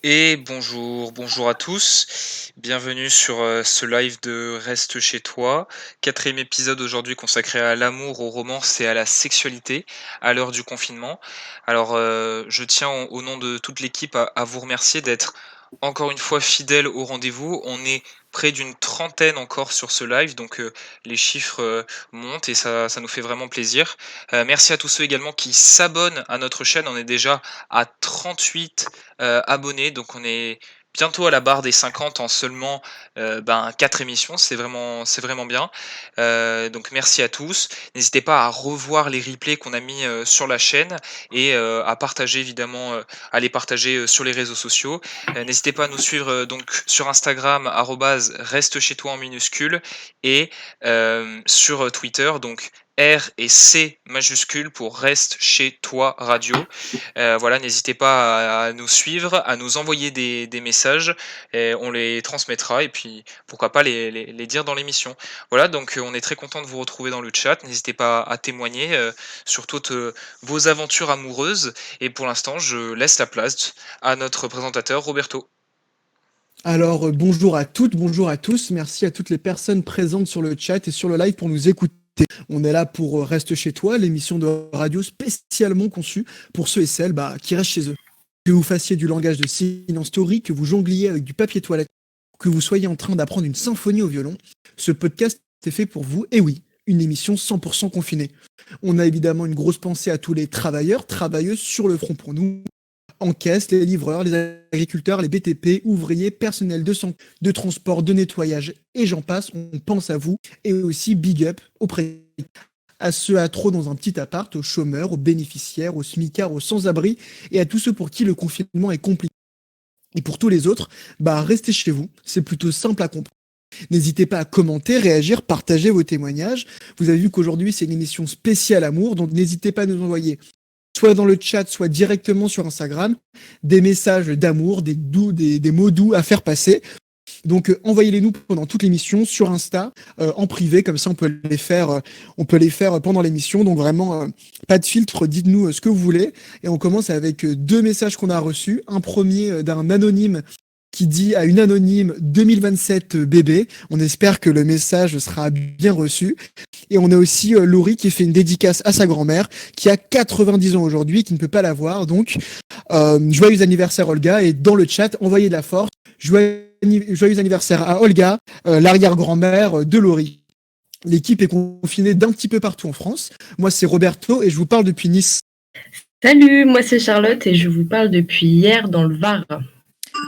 Et bonjour à tous. Bienvenue sur ce live de Reste chez toi. Quatrième épisode aujourd'hui consacré à l'amour, au romance et à la sexualité à l'heure du confinement. Alors, je tiens au nom de toute l'équipe à vous remercier d'être encore une fois fidèles au rendez-vous. On est près d'une trentaine encore sur ce live, donc les chiffres montent et ça nous fait vraiment plaisir. Merci à tous ceux également qui s'abonnent à notre chaîne. On est déjà à 38 abonnés. Donc on est bientôt à la barre des 50 en seulement 4 émissions. C'est vraiment bien. Donc merci à tous. N'hésitez pas à revoir les replays qu'on a mis sur la chaîne et à partager évidemment, à les partager sur les réseaux sociaux. N'hésitez pas à nous suivre donc sur Instagram @reste chez toi en minuscule et sur Twitter donc R et C majuscule pour Reste chez toi radio. Voilà, n'hésitez pas à nous suivre, à nous envoyer des messages, et on les transmettra et puis pourquoi pas les dire dans l'émission. Voilà, donc on est très content de vous retrouver dans le chat. N'hésitez pas à témoigner sur toutes vos aventures amoureuses. Et pour l'instant, je laisse la place à notre présentateur Roberto. Alors, bonjour à toutes, bonjour à tous. Merci à toutes les personnes présentes sur le chat et sur le live pour nous écouter. On est là pour Reste chez toi, l'émission de radio spécialement conçue pour ceux et celles qui restent chez eux. Que vous fassiez du langage de signes en story, que vous jongliez avec du papier toilette, que vous soyez en train d'apprendre une symphonie au violon, ce podcast est fait pour vous. Et oui, une émission 100% confinée. On a évidemment une grosse pensée à tous les travailleurs, travailleuses sur le front pour nous en caisse, les livreurs, les agriculteurs, les BTP, ouvriers, personnels de santé, de transport, de nettoyage, et j'en passe, on pense à vous, et aussi big up auprès à ceux à trop dans un petit appart, aux chômeurs, aux bénéficiaires, aux smicards, aux sans-abri, et à tous ceux pour qui le confinement est compliqué. Et pour tous les autres, restez chez vous, c'est plutôt simple à comprendre. N'hésitez pas à commenter, réagir, partager vos témoignages. Vous avez vu qu'aujourd'hui c'est une émission spéciale amour, donc n'hésitez pas à nous envoyer soit dans le chat, soit directement sur Instagram, des messages d'amour, des mots doux à faire passer. Donc envoyez-les nous pendant toute l'émission sur Insta, en privé, comme ça on peut les faire pendant l'émission. Donc vraiment, pas de filtre, dites-nous ce que vous voulez. Et on commence avec deux messages qu'on a reçus. Un premier d'un anonyme qui dit à une anonyme 2027 bébé. On espère que le message sera bien reçu. Et on a aussi Laurie qui fait une dédicace à sa grand-mère, qui a 90 ans aujourd'hui, qui ne peut pas la voir. Donc, joyeux anniversaire Olga. Et dans le chat, envoyez de la force. Joyeux anniversaire à Olga, l'arrière-grand-mère de Laurie. L'équipe est confinée d'un petit peu partout en France. Moi, c'est Roberto et je vous parle depuis Nice. Salut, moi c'est Charlotte et je vous parle depuis hier dans le Var.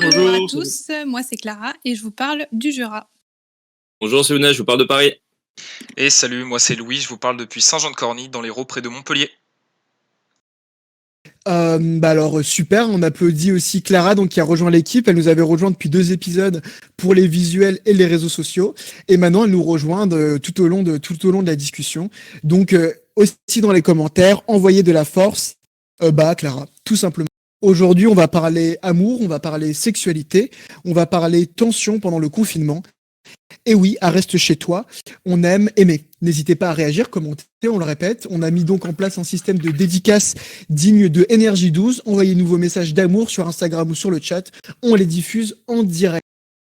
Bonjour à tous, moi c'est Clara et je vous parle du Jura. Bonjour, c'est Luna, je vous parle de Paris. Et salut, moi c'est Louis, je vous parle depuis Saint-Jean-de-Corny, dans l'Hérault, près de Montpellier. Alors super, on applaudit aussi Clara donc qui a rejoint l'équipe. Elle nous avait rejoint depuis 2 épisodes pour les visuels et les réseaux sociaux, et maintenant elle nous rejoint tout au long de la discussion. Donc aussi dans les commentaires, envoyez de la force, Clara, tout simplement. Aujourd'hui, on va parler amour, on va parler sexualité, on va parler tension pendant le confinement. Et oui, à Reste chez toi, on aime aimer. N'hésitez pas à réagir, commenter, on le répète. On a mis donc en place un système de dédicace digne de Énergie 12. Envoyez-nous vos messages d'amour sur Instagram ou sur le chat. On les diffuse en direct.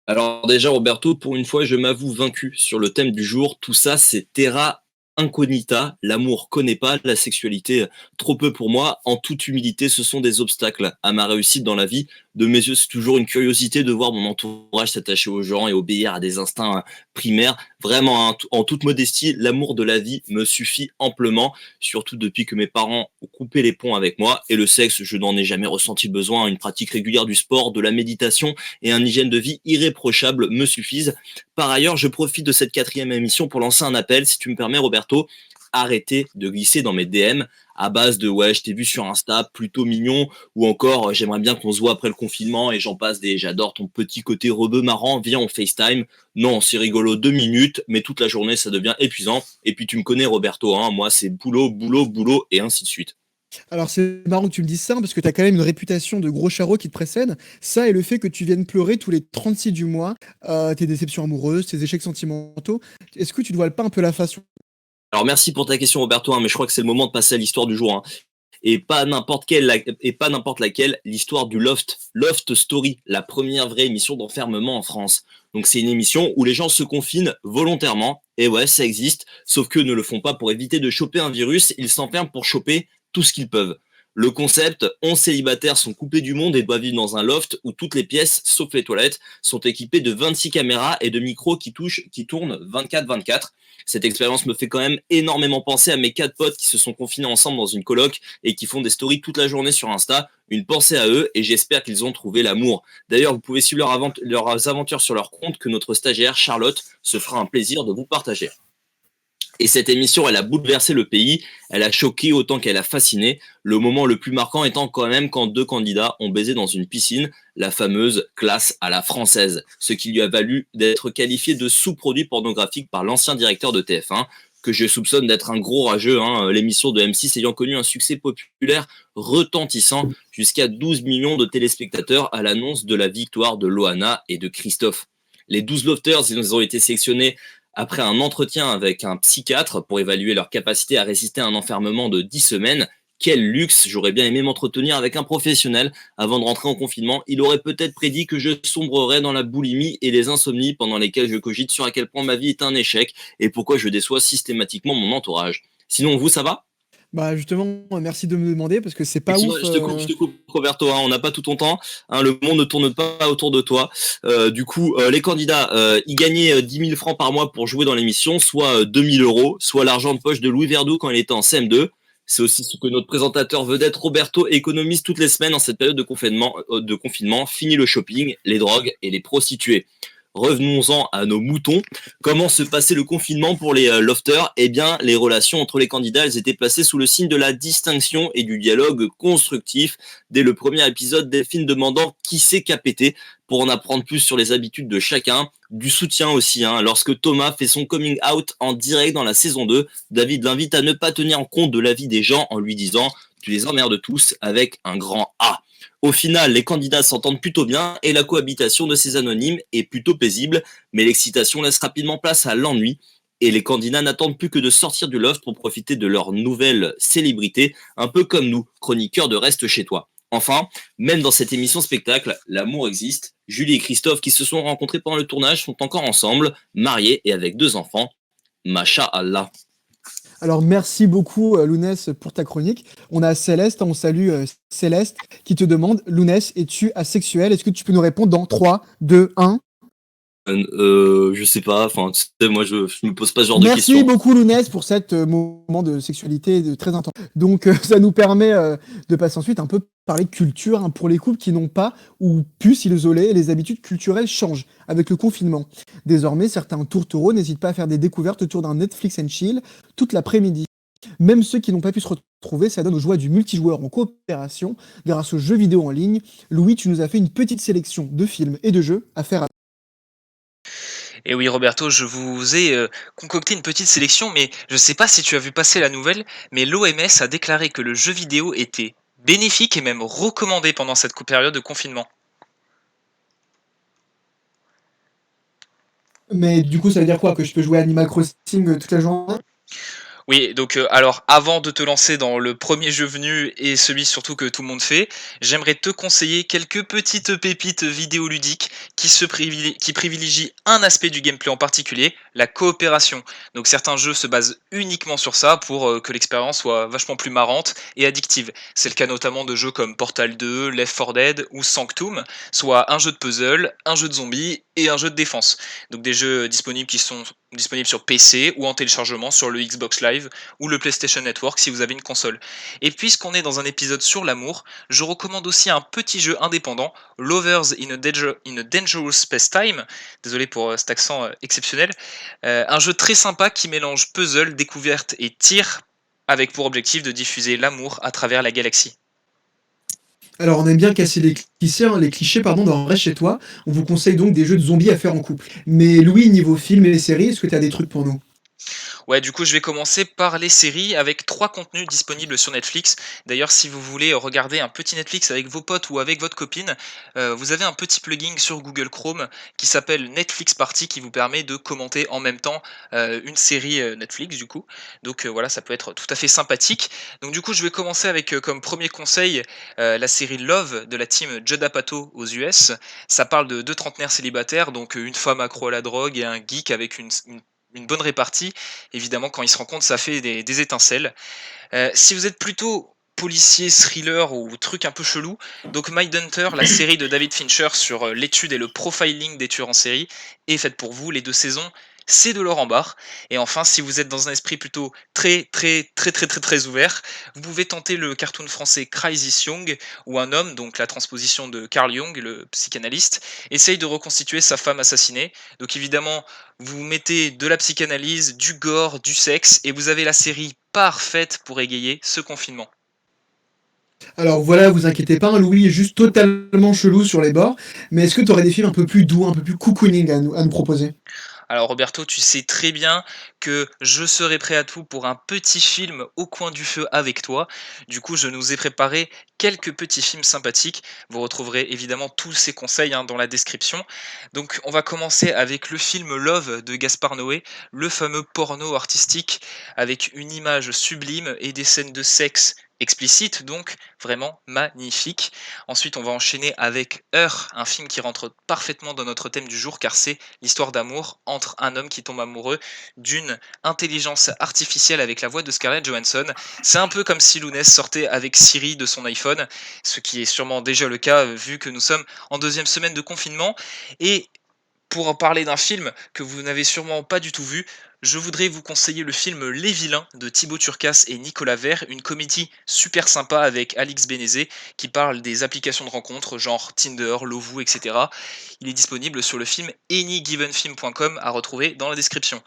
Alors déjà, Roberto, pour une fois, je m'avoue vaincu sur le thème du jour. Tout ça, c'est terra incognita. L'amour connaît pas, la sexualité trop peu pour moi. En toute humilité, ce sont des obstacles à ma réussite dans la vie. De mes yeux, c'est toujours une curiosité de voir mon entourage s'attacher aux gens et obéir à des instincts primaires. Vraiment, hein, en toute modestie, l'amour de la vie me suffit amplement, surtout depuis que mes parents ont coupé les ponts avec moi. Et le sexe, je n'en ai jamais ressenti le besoin. Une pratique régulière du sport, de la méditation et un hygiène de vie irréprochable me suffisent. Par ailleurs, je profite de cette quatrième émission pour lancer un appel, si tu me permets, Roberto. Arrêtez de glisser dans mes DM à base de ouais, je t'ai vu sur Insta, plutôt mignon, ou encore j'aimerais bien qu'on se voit après le confinement et j'en passe des j'adore ton petit côté rebeu marrant, viens on FaceTime. Non, c'est rigolo 2 minutes, mais toute la journée ça devient épuisant. Et puis tu me connais, Roberto, hein, moi c'est boulot, boulot, boulot et ainsi de suite. Alors c'est marrant que tu me dises ça, parce que tu as quand même une réputation de gros charreau qui te précède. Ça et le fait que tu viennes pleurer tous les 36 du mois, tes déceptions amoureuses, tes échecs sentimentaux. Est-ce que tu ne voiles pas un peu la façon? Alors merci pour ta question, Roberto, hein, mais je crois que c'est le moment de passer à l'histoire du jour. Hein. et pas n'importe laquelle, l'histoire du Loft Story, la première vraie émission d'enfermement en France. Donc c'est une émission où les gens se confinent volontairement, et ouais, ça existe, sauf qu'eux ne le font pas pour éviter de choper un virus, ils s'enferment pour choper tout ce qu'ils peuvent. Le concept, 11 célibataires sont coupés du monde et doivent vivre dans un loft où toutes les pièces, sauf les toilettes, sont équipées de 26 caméras et de micros qui tournent 24/24. Cette expérience me fait quand même énormément penser à mes 4 potes qui se sont confinés ensemble dans une coloc et qui font des stories toute la journée sur Insta. Une pensée à eux et j'espère qu'ils ont trouvé l'amour. D'ailleurs, vous pouvez suivre leurs aventures sur leur compte que notre stagiaire Charlotte se fera un plaisir de vous partager. Et cette émission, elle a bouleversé le pays, elle a choqué autant qu'elle a fasciné, le moment le plus marquant étant quand même quand 2 candidats ont baisé dans une piscine, la fameuse classe à la française, ce qui lui a valu d'être qualifié de sous-produit pornographique par l'ancien directeur de TF1, que je soupçonne d'être un gros rageux, l'émission de M6 ayant connu un succès populaire retentissant, jusqu'à 12 millions de téléspectateurs à l'annonce de la victoire de Loana et de Christophe. Les 12 lofters, ils ont été sélectionnés après un entretien avec un psychiatre pour évaluer leur capacité à résister à un enfermement de 10 semaines. Quel luxe, j'aurais bien aimé m'entretenir avec un professionnel avant de rentrer en confinement. Il aurait peut-être prédit que je sombrerais dans la boulimie et les insomnies pendant lesquelles je cogite sur à quel point ma vie est un échec et pourquoi je déçois systématiquement mon entourage. Sinon, vous, ça va ? Bah justement, merci de me demander parce que c'est pas ouf. Je te coupe, Roberto, on n'a pas tout ton temps, le monde ne tourne pas autour de toi. Du coup, les candidats, ils gagnaient 10 000 francs par mois pour jouer dans l'émission, soit 2 000 euros, soit l'argent de poche de Louis Verdoux quand il était en CM2. C'est aussi ce que notre présentateur vedette Roberto économise toutes les semaines en cette période de confinement. Fini le shopping, les drogues et les prostituées. Revenons-en à nos moutons. Comment se passait le confinement pour les lofters ? Eh bien, les relations entre les candidats, elles étaient placées sous le signe de la distinction et du dialogue constructif. Dès le premier épisode, Delphine demandant qui c'est qu'a pété pour en apprendre plus sur les habitudes de chacun. Du soutien aussi, lorsque Thomas fait son coming out en direct dans la saison 2, David l'invite à ne pas tenir compte de l'avis des gens en lui disant « Tu les emmerdes tous » avec un grand A. Au final, les candidats s'entendent plutôt bien et la cohabitation de ces anonymes est plutôt paisible, mais l'excitation laisse rapidement place à l'ennui et les candidats n'attendent plus que de sortir du loft pour profiter de leur nouvelle célébrité, un peu comme nous, chroniqueurs de Reste chez toi. Enfin, même dans cette émission spectacle, l'amour existe. Julie et Christophe, qui se sont rencontrés pendant le tournage, sont encore ensemble, mariés et avec 2 enfants. Masha'Allah. Alors merci beaucoup Lounès pour ta chronique. On a Céleste, on salue Céleste qui te demande Lounès, es-tu asexuel ? Est-ce que tu peux nous répondre dans 3, 2, 1 ? Je sais pas, moi je me pose pas ce genre de questions. Merci beaucoup Lounès pour cet moment de sexualité très intense. Donc ça nous permet de passer ensuite un peu parler culture pour les couples qui n'ont pas ou pu s'isoler. Les habitudes culturelles changent avec le confinement. Désormais, certains tourtereaux n'hésitent pas à faire des découvertes autour d'un Netflix and chill toute l'après-midi. Même ceux qui n'ont pas pu se retrouver, ça donne aux joies du multijoueur en coopération grâce aux jeux vidéo en ligne. Louis, tu nous as fait une petite sélection de films et de jeux à faire. Et oui, Roberto, je vous ai concocté une petite sélection, mais je ne sais pas si tu as vu passer la nouvelle, mais l'OMS a déclaré que le jeu vidéo était bénéfique et même recommandé pendant cette période de confinement. Mais du coup, ça veut dire quoi ? Que je peux jouer à Animal Crossing toute la journée ? Oui, donc alors avant de te lancer dans le premier jeu venu et celui surtout que tout le monde fait, j'aimerais te conseiller quelques petites pépites vidéoludiques qui privilégient un aspect du gameplay en particulier, la coopération. Donc certains jeux se basent uniquement sur ça pour que l'expérience soit vachement plus marrante et addictive. C'est le cas notamment de jeux comme Portal 2, Left 4 Dead ou Sanctum, soit un jeu de puzzle, un jeu de zombies et un jeu de défense. Donc des jeux disponibles qui sont disponibles sur PC ou en téléchargement sur le Xbox Live ou le PlayStation Network si vous avez une console. Et puisqu'on est dans un épisode sur l'amour, je recommande aussi un petit jeu indépendant, Lovers in a Dangerous Pastime, désolé pour cet accent exceptionnel, un jeu très sympa qui mélange puzzle, découverte et tir, avec pour objectif de diffuser l'amour à travers la galaxie. Alors, on aime bien casser les clichés dans Reste chez toi. On vous conseille donc des jeux de zombies à faire en couple. Mais Louis, niveau film et séries, est-ce que tu as des trucs pour nous ? Ouais, du coup, je vais commencer par les séries avec 3 contenus disponibles sur Netflix. D'ailleurs, si vous voulez regarder un petit Netflix avec vos potes ou avec votre copine, vous avez un petit plugin sur Google Chrome qui s'appelle Netflix Party qui vous permet de commenter en même temps, une série, Netflix du coup. Donc, voilà, ça peut être tout à fait sympathique. Donc du coup, je vais commencer avec, comme premier conseil, la série Love de la team Judd Apatow aux US. Ça parle de 2 trentenaires célibataires, donc, une femme accro à la drogue et un geek avec une bonne répartie. Évidemment, quand ils se rencontrent, ça fait des étincelles. Si vous êtes plutôt policier, thriller ou truc un peu chelou, donc Mindhunter, la série de David Fincher sur l'étude et le profiling des tueurs en série, est faite pour vous. Les 2 saisons, c'est de l'or en barre. Et enfin, si vous êtes dans un esprit plutôt très ouvert, vous pouvez tenter le cartoon français Crisis Young, où un homme, donc la transposition de Carl Jung, le psychanalyste, essaye de reconstituer sa femme assassinée. Donc évidemment, vous mettez de la psychanalyse, du gore, du sexe, et vous avez la série parfaite pour égayer ce confinement. Alors voilà, vous inquiétez pas, hein, Louis est juste totalement chelou sur les bords, mais est-ce que tu aurais des films un peu plus doux, un peu plus cocooning à nous proposer? Alors Roberto, tu sais très bien que je serai prêt à tout pour un petit film au coin du feu avec toi. Du coup, je nous ai préparé quelques petits films sympathiques. Vous retrouverez évidemment tous ces conseils dans la description. Donc on va commencer avec le film Love de Gaspard Noé, le fameux porno artistique avec une image sublime et des scènes de sexe explicites, donc vraiment magnifique. Ensuite, on va enchaîner avec Her, un film qui rentre parfaitement dans notre thème du jour car c'est l'histoire d'amour entre un homme qui tombe amoureux d'une intelligence artificielle avec la voix de Scarlett Johansson. C'est un peu comme si Lounès sortait avec Siri de son iPhone, ce qui est sûrement déjà le cas vu que nous sommes en 2e semaine de confinement. Et pour en parler d'un film que vous n'avez sûrement pas du tout vu, je voudrais vous conseiller le film Les Vilains de Thibaut Turcas et Nicolas Vert, une comédie super sympa avec Alix Bénézé qui parle des applications de rencontres genre Tinder, Lovoo, etc. Il est disponible sur le film anygivenfilm.com à retrouver dans la description.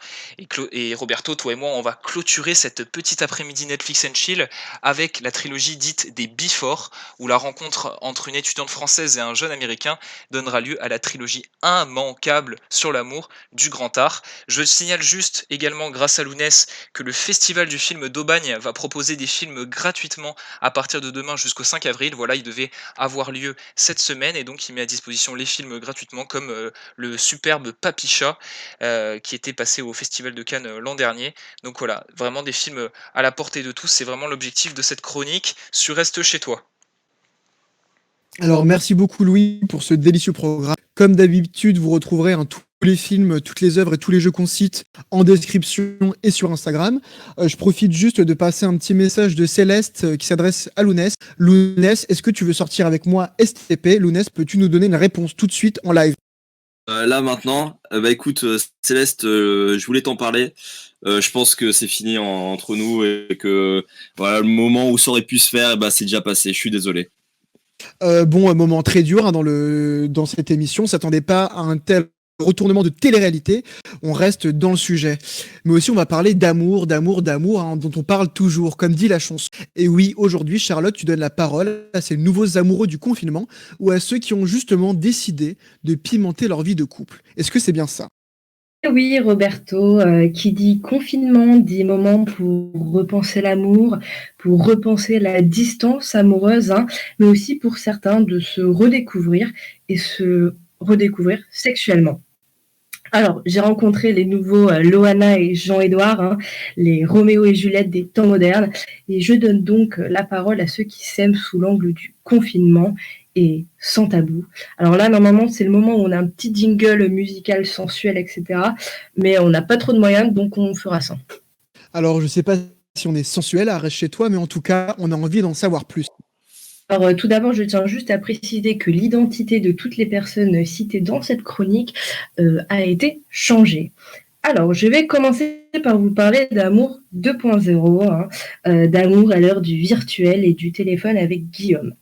Et Roberto, toi et moi, on va clôturer cette petite après-midi Netflix and Chill avec la trilogie dite des Before, où la rencontre entre une étudiante française et un jeune américain donnera lieu à la trilogie immanquable sur l'amour du grand art. Je signale juste également grâce à Lounès que le festival du film d'Aubagne va proposer des films gratuitement à partir de demain jusqu'au 5 avril. Voilà, il devait avoir lieu cette semaine et donc il met à disposition les films gratuitement comme le superbe Papicha qui était passé au festival de Cannes l'an dernier. Donc voilà, vraiment des films à la portée de tous, c'est vraiment l'objectif de cette chronique sur Reste chez toi. Alors merci beaucoup Louis pour ce délicieux programme. Comme d'habitude, vous retrouverez tous les films, toutes les œuvres et tous les jeux qu'on cite en description et sur Instagram. Je profite juste de passer un petit message de Céleste qui s'adresse à Lounès. Lounès, est-ce que tu veux sortir avec moi STP? Lounès, peux-tu nous donner une réponse tout de suite en live? Là maintenant, bah écoute, Céleste, je voulais t'en parler. Je pense que c'est fini entre nous et que voilà, le moment où ça aurait pu se faire, bah, c'est déjà passé. Je suis désolé. Bon, un moment très dur dans cette émission. On ne s'attendait pas à un tel retournement de télé-réalité. On reste dans le sujet. Mais aussi, on va parler d'amour, dont on parle toujours, comme dit la chanson. Et oui, aujourd'hui, Charlotte, tu donnes la parole à ces nouveaux amoureux du confinement ou à ceux qui ont justement décidé de pimenter leur vie de couple. Est-ce que c'est bien ça? Oui, Roberto, qui dit confinement dit moment pour repenser l'amour, pour repenser la distance amoureuse, hein, mais aussi pour certains de se redécouvrir et se redécouvrir sexuellement. Alors, j'ai rencontré les nouveaux Loana et Jean-Édouard, hein, les Roméo et Juliette des temps modernes, et je donne donc la parole à ceux qui s'aiment sous l'angle du confinement et sans tabou. Alors là, normalement, c'est le moment où on a un petit jingle musical sensuel, etc. Mais on n'a pas trop de moyens, donc on fera ça. Alors, je ne sais pas si on est sensuel à Reste chez toi, mais en tout cas, on a envie d'en savoir plus. Alors, tout d'abord, je tiens juste à préciser que l'identité de toutes les personnes citées dans cette chronique a été changée. Alors, je vais commencer par vous parler d'amour 2.0, hein, d'amour à l'heure du virtuel et du téléphone avec Guillaume.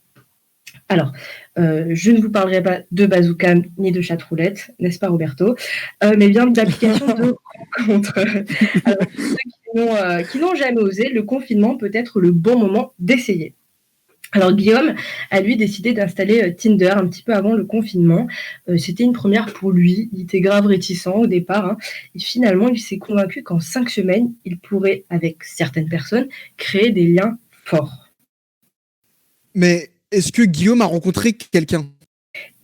Alors, je ne vous parlerai pas de bazooka ni de chatroulette, n'est-ce pas Roberto, mais bien d'applications de rencontres. Alors, pour ceux qui n'ont jamais osé, le confinement peut être le bon moment d'essayer. Alors Guillaume a lui décidé d'installer Tinder un petit peu avant le confinement. C'était une première pour lui, il était grave réticent au départ, hein. Et finalement il s'est convaincu qu'en 5 semaines, il pourrait, avec certaines personnes, créer des liens forts. Mais est-ce que Guillaume a rencontré quelqu'un?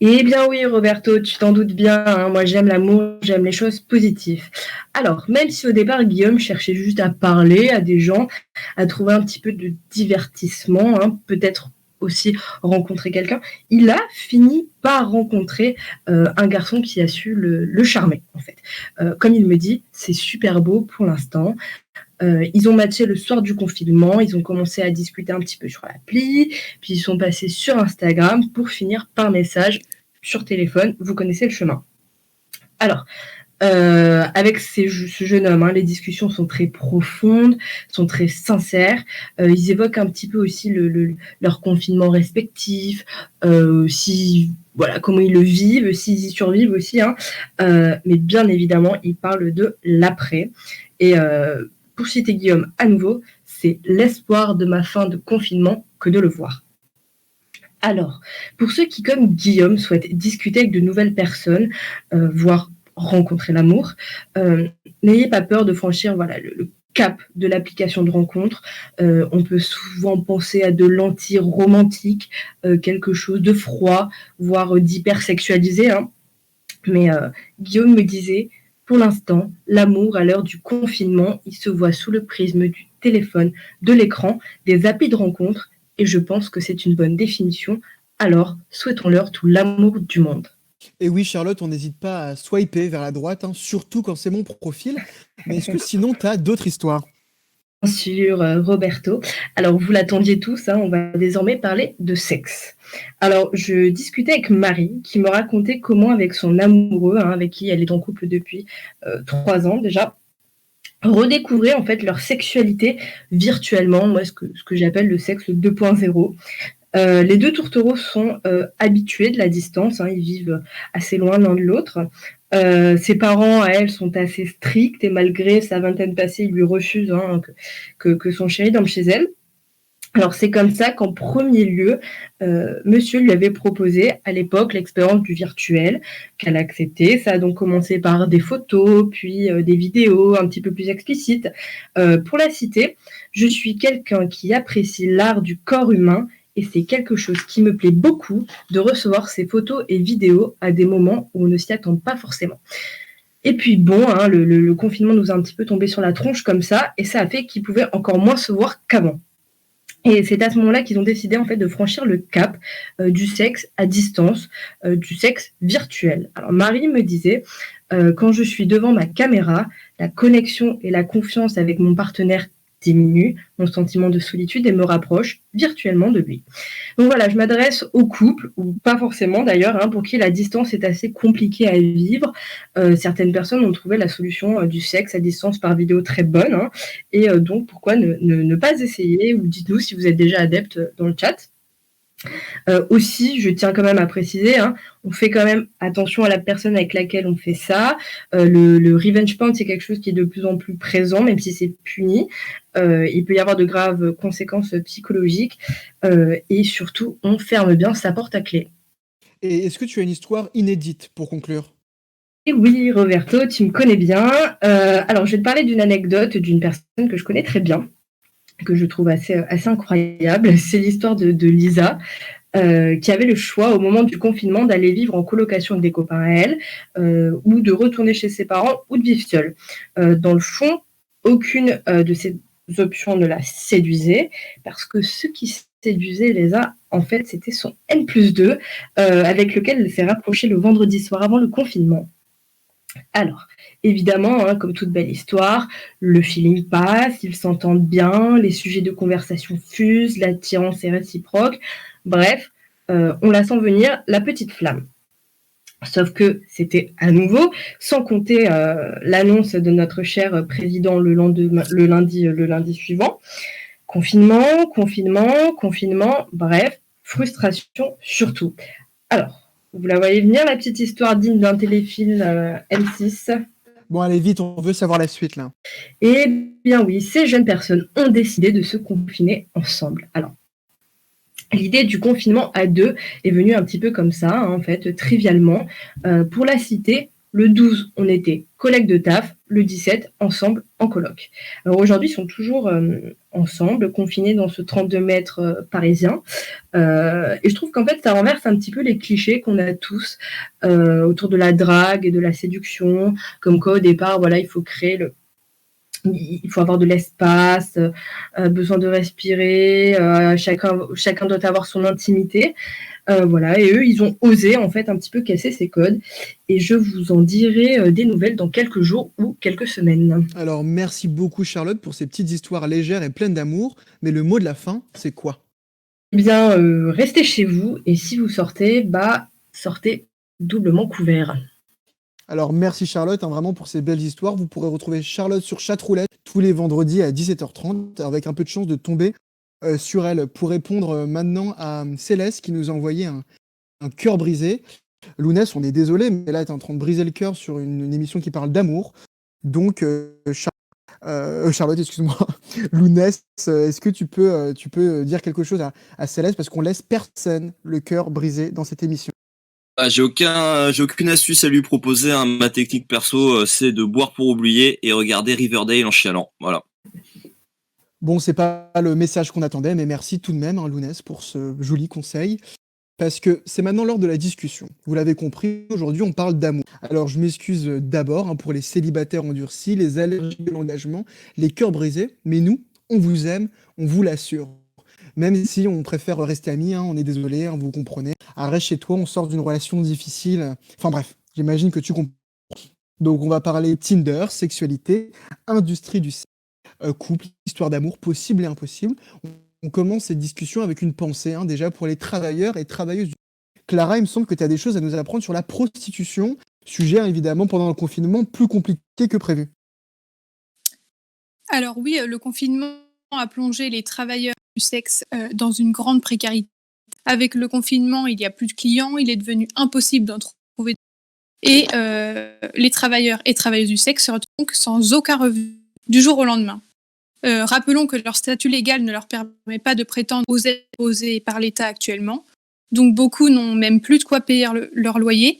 Eh bien oui, Roberto, tu t'en doutes bien, hein, moi j'aime l'amour, j'aime les choses positives. Alors, même si au départ Guillaume cherchait juste à parler à des gens, à trouver un petit peu de divertissement, hein, peut-être aussi rencontrer quelqu'un, il a fini par rencontrer un garçon qui a su le charmer, en fait. Comme il me dit, c'est super beau pour l'instant. Ils ont matché le soir du confinement, ils ont commencé à discuter un petit peu sur l'appli, puis ils sont passés sur Instagram pour finir par message sur téléphone. Vous connaissez le chemin. Alors, avec ce jeune homme, hein, les discussions sont très profondes, sont très sincères. Ils évoquent un petit peu aussi leur confinement respectif, voilà, comment ils le vivent, s'ils y survivent aussi, hein. Mais bien évidemment, ils parlent de l'après. Et pour citer Guillaume à nouveau, c'est l'espoir de ma fin de confinement que de le voir. Alors, pour ceux qui, comme Guillaume, souhaitent discuter avec de nouvelles personnes, voire rencontrer l'amour, n'ayez pas peur de franchir le cap de l'application de rencontre. On peut souvent penser à de l'anti-romantique, quelque chose de froid, voire d'hypersexualisé, hein. Mais Guillaume me disait, pour l'instant, l'amour à l'heure du confinement, il se voit sous le prisme du téléphone, de l'écran, des applis de rencontre, et je pense que c'est une bonne définition. Alors, souhaitons-leur tout l'amour du monde. Et oui, Charlotte, on n'hésite pas à swiper vers la droite, hein, surtout quand c'est mon profil. Mais est-ce que sinon, tu as d'autres histoires? Bien sûr, Roberto. Alors, vous l'attendiez tous, hein, on va désormais parler de sexe. Alors, je discutais avec Marie, qui me racontait comment, avec son amoureux, hein, avec qui elle est en couple depuis 3 ans déjà, redécouvrir en fait leur sexualité virtuellement, moi ce que j'appelle le sexe 2.0. Les deux tourtereaux sont habitués de la distance, hein, ils vivent assez loin l'un de l'autre. Ses parents, à elle, sont assez stricts et malgré sa vingtaine passée, ils lui refusent, hein, que son chéri dorme chez elle. Alors c'est comme ça qu'en premier lieu, monsieur lui avait proposé à l'époque l'expérience du virtuel, qu'elle a accepté. Ça a donc commencé par des photos, puis des vidéos un petit peu plus explicites. Pour la citer, je suis quelqu'un qui apprécie l'art du corps humain et c'est quelque chose qui me plaît beaucoup de recevoir ces photos et vidéos à des moments où on ne s'y attend pas forcément. Et puis bon, hein, le confinement nous a un petit peu tombé sur la tronche comme ça et ça a fait qu'ils pouvaient encore moins se voir qu'avant. Et c'est à ce moment-là qu'ils ont décidé en fait de franchir le cap du sexe à distance, du sexe virtuel. Alors Marie me disait, quand je suis devant ma caméra, la connexion et la confiance avec mon partenaire diminue, mon sentiment de solitude et me rapproche virtuellement de lui. Donc voilà, je m'adresse aux couples, ou pas forcément d'ailleurs, hein, pour qui la distance est assez compliquée à vivre. Certaines personnes ont trouvé la solution du sexe à distance par vidéo très bonne, hein, et donc pourquoi ne pas essayer, ou dites-nous si vous êtes déjà adepte dans le chat. Aussi, je tiens quand même à préciser, hein, on fait quand même attention à la personne avec laquelle on fait ça. Le revenge porn, c'est quelque chose qui est de plus en plus présent, même si c'est puni. Il peut y avoir de graves conséquences psychologiques. Et surtout, on ferme bien sa porte à clé. Et est-ce que tu as une histoire inédite pour conclure? Et oui, Roberto, tu me connais bien. Alors, je vais te parler d'une anecdote d'une personne que je connais très bien, que je trouve assez incroyable. C'est l'histoire de Lisa, qui avait le choix au moment du confinement d'aller vivre en colocation avec des copains à elle, ou de retourner chez ses parents, ou de vivre seule. Dans le fond, aucune de ces options ne la séduisait, parce que ce qui séduisait Lisa, en fait, c'était son N+2, avec lequel elle s'est rapprochée le vendredi soir avant le confinement. Alors, évidemment, hein, comme toute belle histoire, le feeling passe, ils s'entendent bien, les sujets de conversation fusent, l'attirance est réciproque. Bref, on la sent venir, la petite flamme. Sauf que c'était à nouveau, sans compter l'annonce de notre cher président le lundi suivant. Confinement, bref, frustration surtout. Alors, vous la voyez venir, la petite histoire digne d'un téléfilm M6? Bon, allez vite, on veut savoir la suite là. Eh bien oui, ces jeunes personnes ont décidé de se confiner ensemble. Alors, L'idée du confinement à 2 est venue un petit peu comme ça, hein, en fait, trivialement. Pour la citer, le 12, on était collègues de taf, le 17, ensemble en coloc. Alors aujourd'hui, ils sont toujours ensemble, confinés dans ce 32 mètres parisien. Et je trouve qu'en fait, ça renverse un petit peu les clichés qu'on a tous autour de la drague et de la séduction, comme quoi au départ, voilà, il faut avoir de l'espace, besoin de respirer, chacun doit avoir son intimité. Voilà, et eux, ils ont osé en fait un petit peu casser ces codes. Et je vous en dirai des nouvelles dans quelques jours ou quelques semaines. Alors, merci beaucoup Charlotte pour ces petites histoires légères et pleines d'amour, mais le mot de la fin, c'est quoi? Eh bien, restez chez vous et si vous sortez, sortez doublement couvert. Alors, merci Charlotte, hein, vraiment pour ces belles histoires. Vous pourrez retrouver Charlotte sur Chatroulette tous les vendredis à 17h30, avec un peu de chance de tomber sur elle pour répondre maintenant à Céleste qui nous a envoyé un cœur brisé. Lounès, on est désolé, mais là, tu es en train de briser le cœur sur une émission qui parle d'amour. Donc, Charlotte, excuse-moi, Lounès, est-ce que tu peux dire quelque chose à Céleste parce qu'on laisse personne le cœur brisé dans cette émission. J'ai aucune astuce à lui proposer, hein. Ma technique perso, c'est de boire pour oublier et regarder Riverdale en chialant. Voilà. Bon, c'est pas le message qu'on attendait, mais merci tout de même, hein, Lounès, pour ce joli conseil. Parce que c'est maintenant l'heure de la discussion. Vous l'avez compris, aujourd'hui, on parle d'amour. Alors, je m'excuse d'abord hein, pour les célibataires endurcis, les allergiques de l'engagement, les cœurs brisés, mais nous, on vous aime, on vous l'assure. Même si on préfère rester amis, hein, on est désolé, hein, vous comprenez. Reste chez toi, on sort d'une relation difficile. Enfin bref, j'imagine que tu comprends. Donc, on va parler Tinder, sexualité, industrie du sexe, couple, histoire d'amour, possible et impossible. On commence cette discussion avec une pensée, hein, déjà pour les travailleurs et travailleuses. Clara, il me semble que tu as des choses à nous apprendre sur la prostitution, sujet hein, évidemment pendant le confinement plus compliqué que prévu. Alors oui, le confinement a plongé les travailleurs du sexe dans une grande précarité. Avec le confinement, il n'y a plus de clients, il est devenu impossible d'en trouver. Et les travailleurs et travailleuses du sexe se retrouvent donc sans aucun revenu du jour au lendemain. Rappelons que leur statut légal ne leur permet pas de prétendre aux aides posées par l'État actuellement. Donc beaucoup n'ont même plus de quoi payer leur loyer.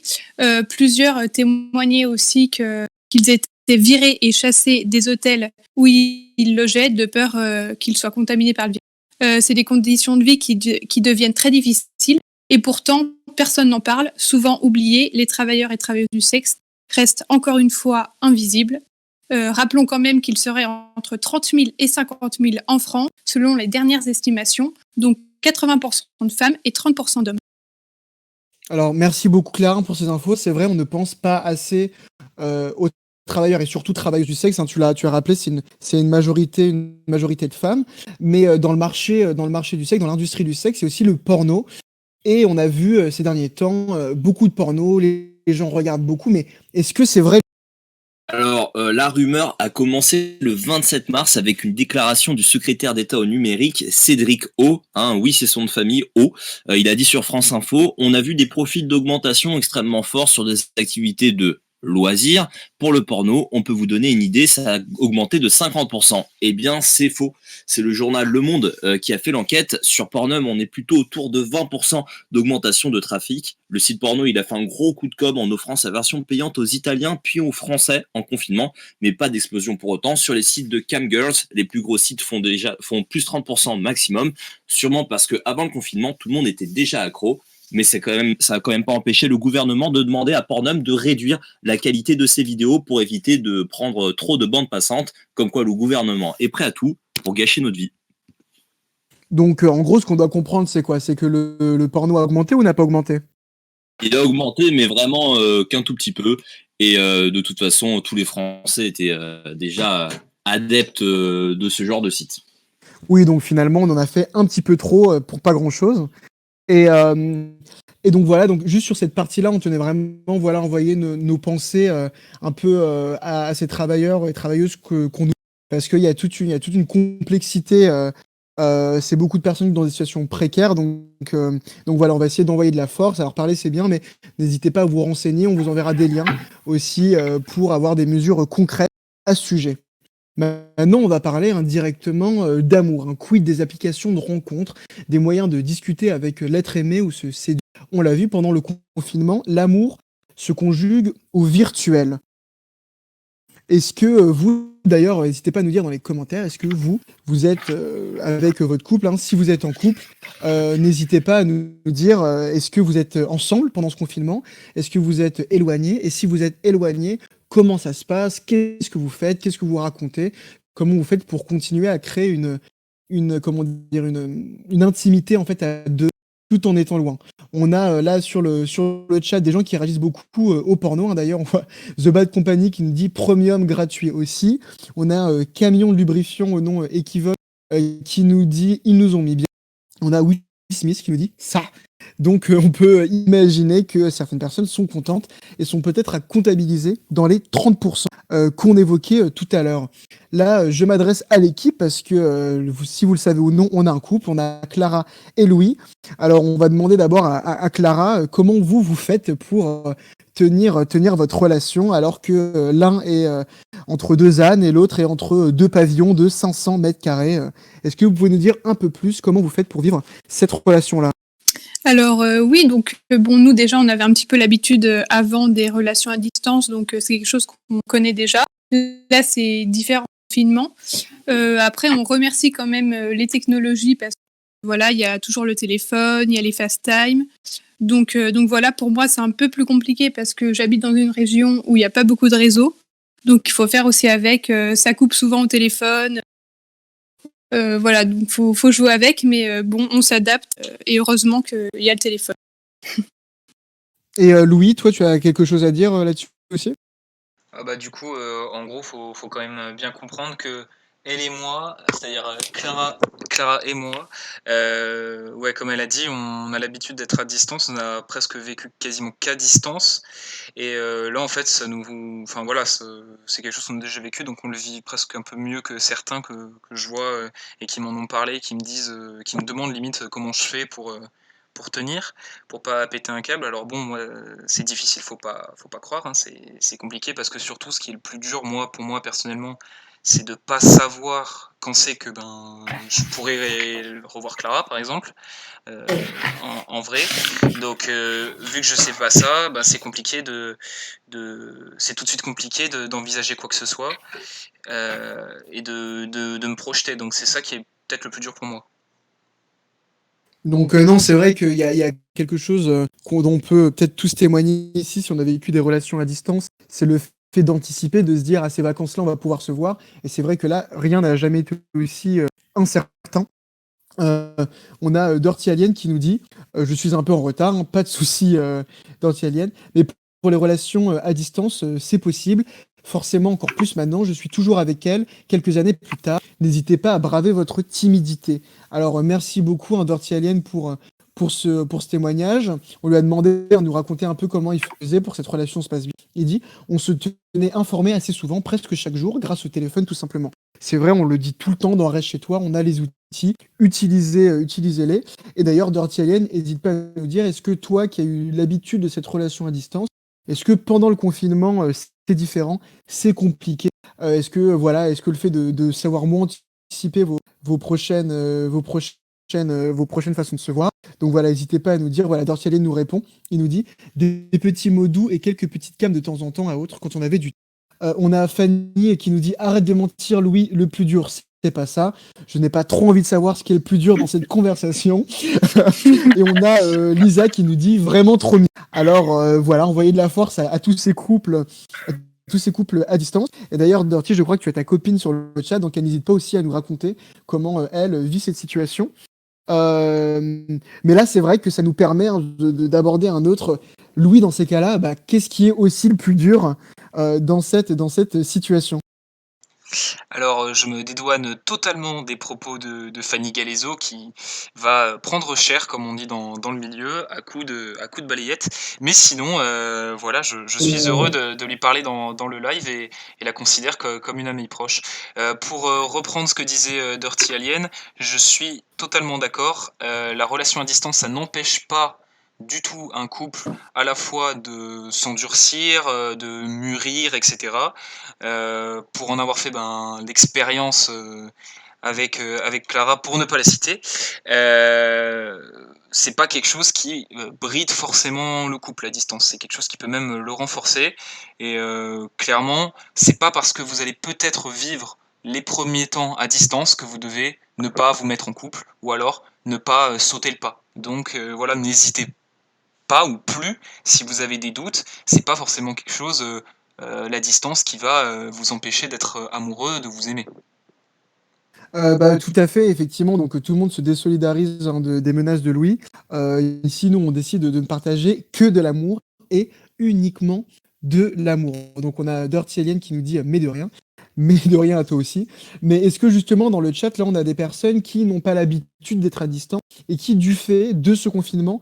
Plusieurs témoignaient aussi qu'ils étaient virés et chassés des hôtels où ils logeaient de peur qu'ils soient contaminés par le virus. C'est des conditions de vie qui deviennent très difficiles et pourtant personne n'en parle. Souvent oubliés, les travailleurs et travailleuses du sexe restent encore une fois invisibles. Rappelons quand même qu'il serait entre 30 000 et 50 000 en France, selon les dernières estimations, donc 80% de femmes et 30% d'hommes. Alors, merci beaucoup Clara pour ces infos. C'est vrai, on ne pense pas assez aux travailleurs et surtout travailleuses du sexe. Hein, tu as rappelé, c'est une majorité de femmes. Mais dans le marché du sexe, dans l'industrie du sexe, c'est aussi le porno. Et on a vu ces derniers temps beaucoup de porno, les gens regardent beaucoup. Mais est-ce que c'est vrai? Alors, la rumeur a commencé le 27 mars avec une déclaration du secrétaire d'État au numérique, Cédric O. Hein, oui, c'est son nom de famille, O. Il a dit sur France Info, on a vu des profils d'augmentation extrêmement forts sur des activités de loisirs. Pour le porno, on peut vous donner une idée, ça a augmenté de 50%. Eh bien, c'est faux. C'est le journal Le Monde qui a fait l'enquête. Sur Pornhub, on est plutôt autour de 20% d'augmentation de trafic. Le site porno, il a fait un gros coup de com' en offrant sa version payante aux Italiens puis aux Français en confinement, mais pas d'explosion pour autant. Sur les sites de Camgirls, les plus gros sites font plus 30% maximum, sûrement parce que avant le confinement, tout le monde était déjà accro. Mais ça a quand même pas empêché le gouvernement de demander à Pornhub de réduire la qualité de ses vidéos pour éviter de prendre trop de bandes passantes, comme quoi le gouvernement est prêt à tout pour gâcher notre vie. Donc, en gros, ce qu'on doit comprendre, c'est quoi? C'est que le porno a augmenté ou n'a pas augmenté? Il a augmenté, mais vraiment qu'un tout petit peu. Et de toute façon, tous les Français étaient déjà adeptes de ce genre de site. Oui, donc finalement, on en a fait un petit peu trop pour pas grand-chose. Et donc voilà, donc juste sur cette partie-là, on tenait vraiment voilà, envoyer nos pensées un peu à ces travailleurs et travailleuses qu'on nous... Parce qu'il y a toute une complexité... c'est beaucoup de personnes dans des situations précaires, donc voilà, on va essayer d'envoyer de la force. Alors parler c'est bien, mais n'hésitez pas à vous renseigner, on vous enverra des liens aussi pour avoir des mesures concrètes à ce sujet. Maintenant, on va parler indirectement d'amour, un quid des applications de rencontres, des moyens de discuter avec l'être aimé ou se séduire. On l'a vu pendant le confinement, l'amour se conjugue au virtuel. Est-ce que vous, d'ailleurs, n'hésitez pas à nous dire dans les commentaires, est-ce que vous êtes avec votre couple, hein, si vous êtes en couple, n'hésitez pas à nous dire, est-ce que vous êtes ensemble pendant ce confinement? Est-ce que vous êtes éloignés? Et si vous êtes éloignés, comment ça se passe? Qu'est-ce que vous faites? Qu'est-ce que vous racontez? Comment vous faites pour continuer à créer comment dire, une intimité en fait à deux, tout en étant loin? On a là sur le chat des gens qui réagissent beaucoup au porno, hein, d'ailleurs. On voit The Bad Company qui nous dit premium gratuit aussi. On a Camion de lubrifiant au nom équivoque qui nous dit ils nous ont mis bien. On a Will Smith qui nous dit ça. Donc on peut imaginer que certaines personnes sont contentes et sont peut-être à comptabiliser dans les 30% qu'on évoquait tout à l'heure. Là, je m'adresse à l'équipe parce que si vous le savez ou non, on a un couple, on a Clara et Louis. Alors on va demander d'abord à Clara comment vous faites pour tenir votre relation alors que l'un est entre deux ânes et l'autre est entre deux pavillons de 500 mètres carrés. Est-ce que vous pouvez nous dire un peu plus comment vous faites pour vivre cette relation-là? Alors oui, donc bon, nous déjà, on avait un petit peu l'habitude avant des relations à distance, donc c'est quelque chose qu'on connaît déjà. Là, c'est différent finement. Après, on remercie quand même les technologies parce que voilà, il y a toujours le téléphone, il y a les FaceTime. Donc voilà, pour moi, c'est un peu plus compliqué parce que j'habite dans une région où il n'y a pas beaucoup de réseaux. Donc il faut faire aussi avec. Ça coupe souvent au téléphone. Voilà, donc faut jouer avec, mais bon, on s'adapte et heureusement qu'il y a le téléphone. Et Louis, toi, tu as quelque chose à dire là-dessus aussi? Ah bah du coup, en gros, faut quand même bien comprendre que elle et moi, c'est-à-dire Clara et moi, ouais, comme elle a dit, on a l'habitude d'être à distance, on a presque vécu quasiment qu'à distance. Et là, en fait, enfin voilà, c'est quelque chose qu'on a déjà vécu, donc on le vit presque un peu mieux que certains que je vois et qui m'en ont parlé, qui me disent, qui me demandent limite comment je fais pour tenir, pour pas péter un câble. Alors bon, moi, c'est difficile, faut pas croire, hein, c'est compliqué parce que surtout, ce qui est le plus dur, moi, pour moi personnellement, c'est de pas savoir quand c'est que je pourrais revoir Clara, par exemple, euh, en vrai. Donc, vu que je sais pas ça, c'est compliqué c'est tout de suite compliqué d'envisager quoi que ce soit et de me projeter. Donc, c'est ça qui est peut-être le plus dur pour moi. Donc non, c'est vrai qu'il y a quelque chose dont on peut peut-être tous témoigner ici si on a vécu des relations à distance, c'est le fait d'anticiper, de se dire à ces vacances-là on va pouvoir se voir. Et c'est vrai que là, rien n'a jamais été aussi incertain. Euh, on a Dirty Alien qui nous dit je suis un peu en retard, hein, pas de souci Dirty Alien, mais pour les relations à distance, c'est possible. Forcément, encore plus maintenant, je suis toujours avec elle quelques années plus tard. N'hésitez pas à braver votre timidité. Alors, merci beaucoup, hein, Dirty Alien, pour ce témoignage. On lui a demandé de nous raconter un peu comment il faisait pour que cette relation se passe bien. Il dit on se tenait informé assez souvent, presque chaque jour, grâce au téléphone, tout simplement. C'est vrai, on le dit tout le temps dans Reste chez toi, on a les outils, utilisez-les. Et d'ailleurs, Dirty Alien, n'hésite pas à nous dire, est-ce que toi qui as eu l'habitude de cette relation à distance, est-ce que pendant le confinement, c'est différent, c'est compliqué? Est-ce que le fait de savoir moins anticiper vos prochaines façons de se voir. Donc voilà, n'hésitez pas à nous dire. Voilà, Dirty Alien nous répond. Il nous dit des petits mots doux et quelques petites câmes de temps en temps à autre quand on avait du temps. On a Fanny qui nous dit arrête de mentir, Louis, le plus dur, c'est pas ça. Je n'ai pas trop envie de savoir ce qui est le plus dur dans cette conversation. Et on a Lisa qui nous dit vraiment trop mieux. Alors voilà, envoyez de la force à tous ces couples. Tous ces couples à distance. Et d'ailleurs, Dirty, je crois que tu as ta copine sur le chat, donc elle n'hésite pas aussi à nous raconter comment elle vit cette situation. Mais là, c'est vrai que ça nous permet d'aborder un autre. Louis, dans ces cas-là, qu'est-ce qui est aussi le plus dur dans cette situation? Alors, je me dédouane totalement des propos de Fanny Galezzo qui va prendre cher, comme on dit dans le milieu, à coup de balayette. Mais sinon, voilà, je suis heureux de lui parler dans le live et la considère comme une amie proche. Pour reprendre ce que disait Dirty Alien, je suis totalement d'accord. La relation à distance, ça n'empêche pas du tout un couple à la fois de s'endurcir, de mûrir, etc. Pour en avoir fait l'expérience avec Clara, pour ne pas la citer, c'est pas quelque chose qui bride forcément le couple à distance. C'est quelque chose qui peut même le renforcer. Et clairement, c'est pas parce que vous allez peut-être vivre les premiers temps à distance que vous devez ne pas vous mettre en couple ou alors ne pas sauter le pas. Donc voilà, n'hésitez pas ou plus si vous avez des doutes. C'est pas forcément quelque chose, la distance, qui va vous empêcher d'être amoureux, de vous aimer. Tout à fait, effectivement. Donc, tout le monde se désolidarise hein, des menaces de Louis. Ici, nous, on décide de ne partager que de l'amour et uniquement de l'amour. Donc, on a Dirty Alien qui nous dit mais de rien. Mais de rien à toi aussi. Mais est-ce que justement, dans le chat, là, on a des personnes qui n'ont pas l'habitude d'être à distance et qui, du fait de ce confinement,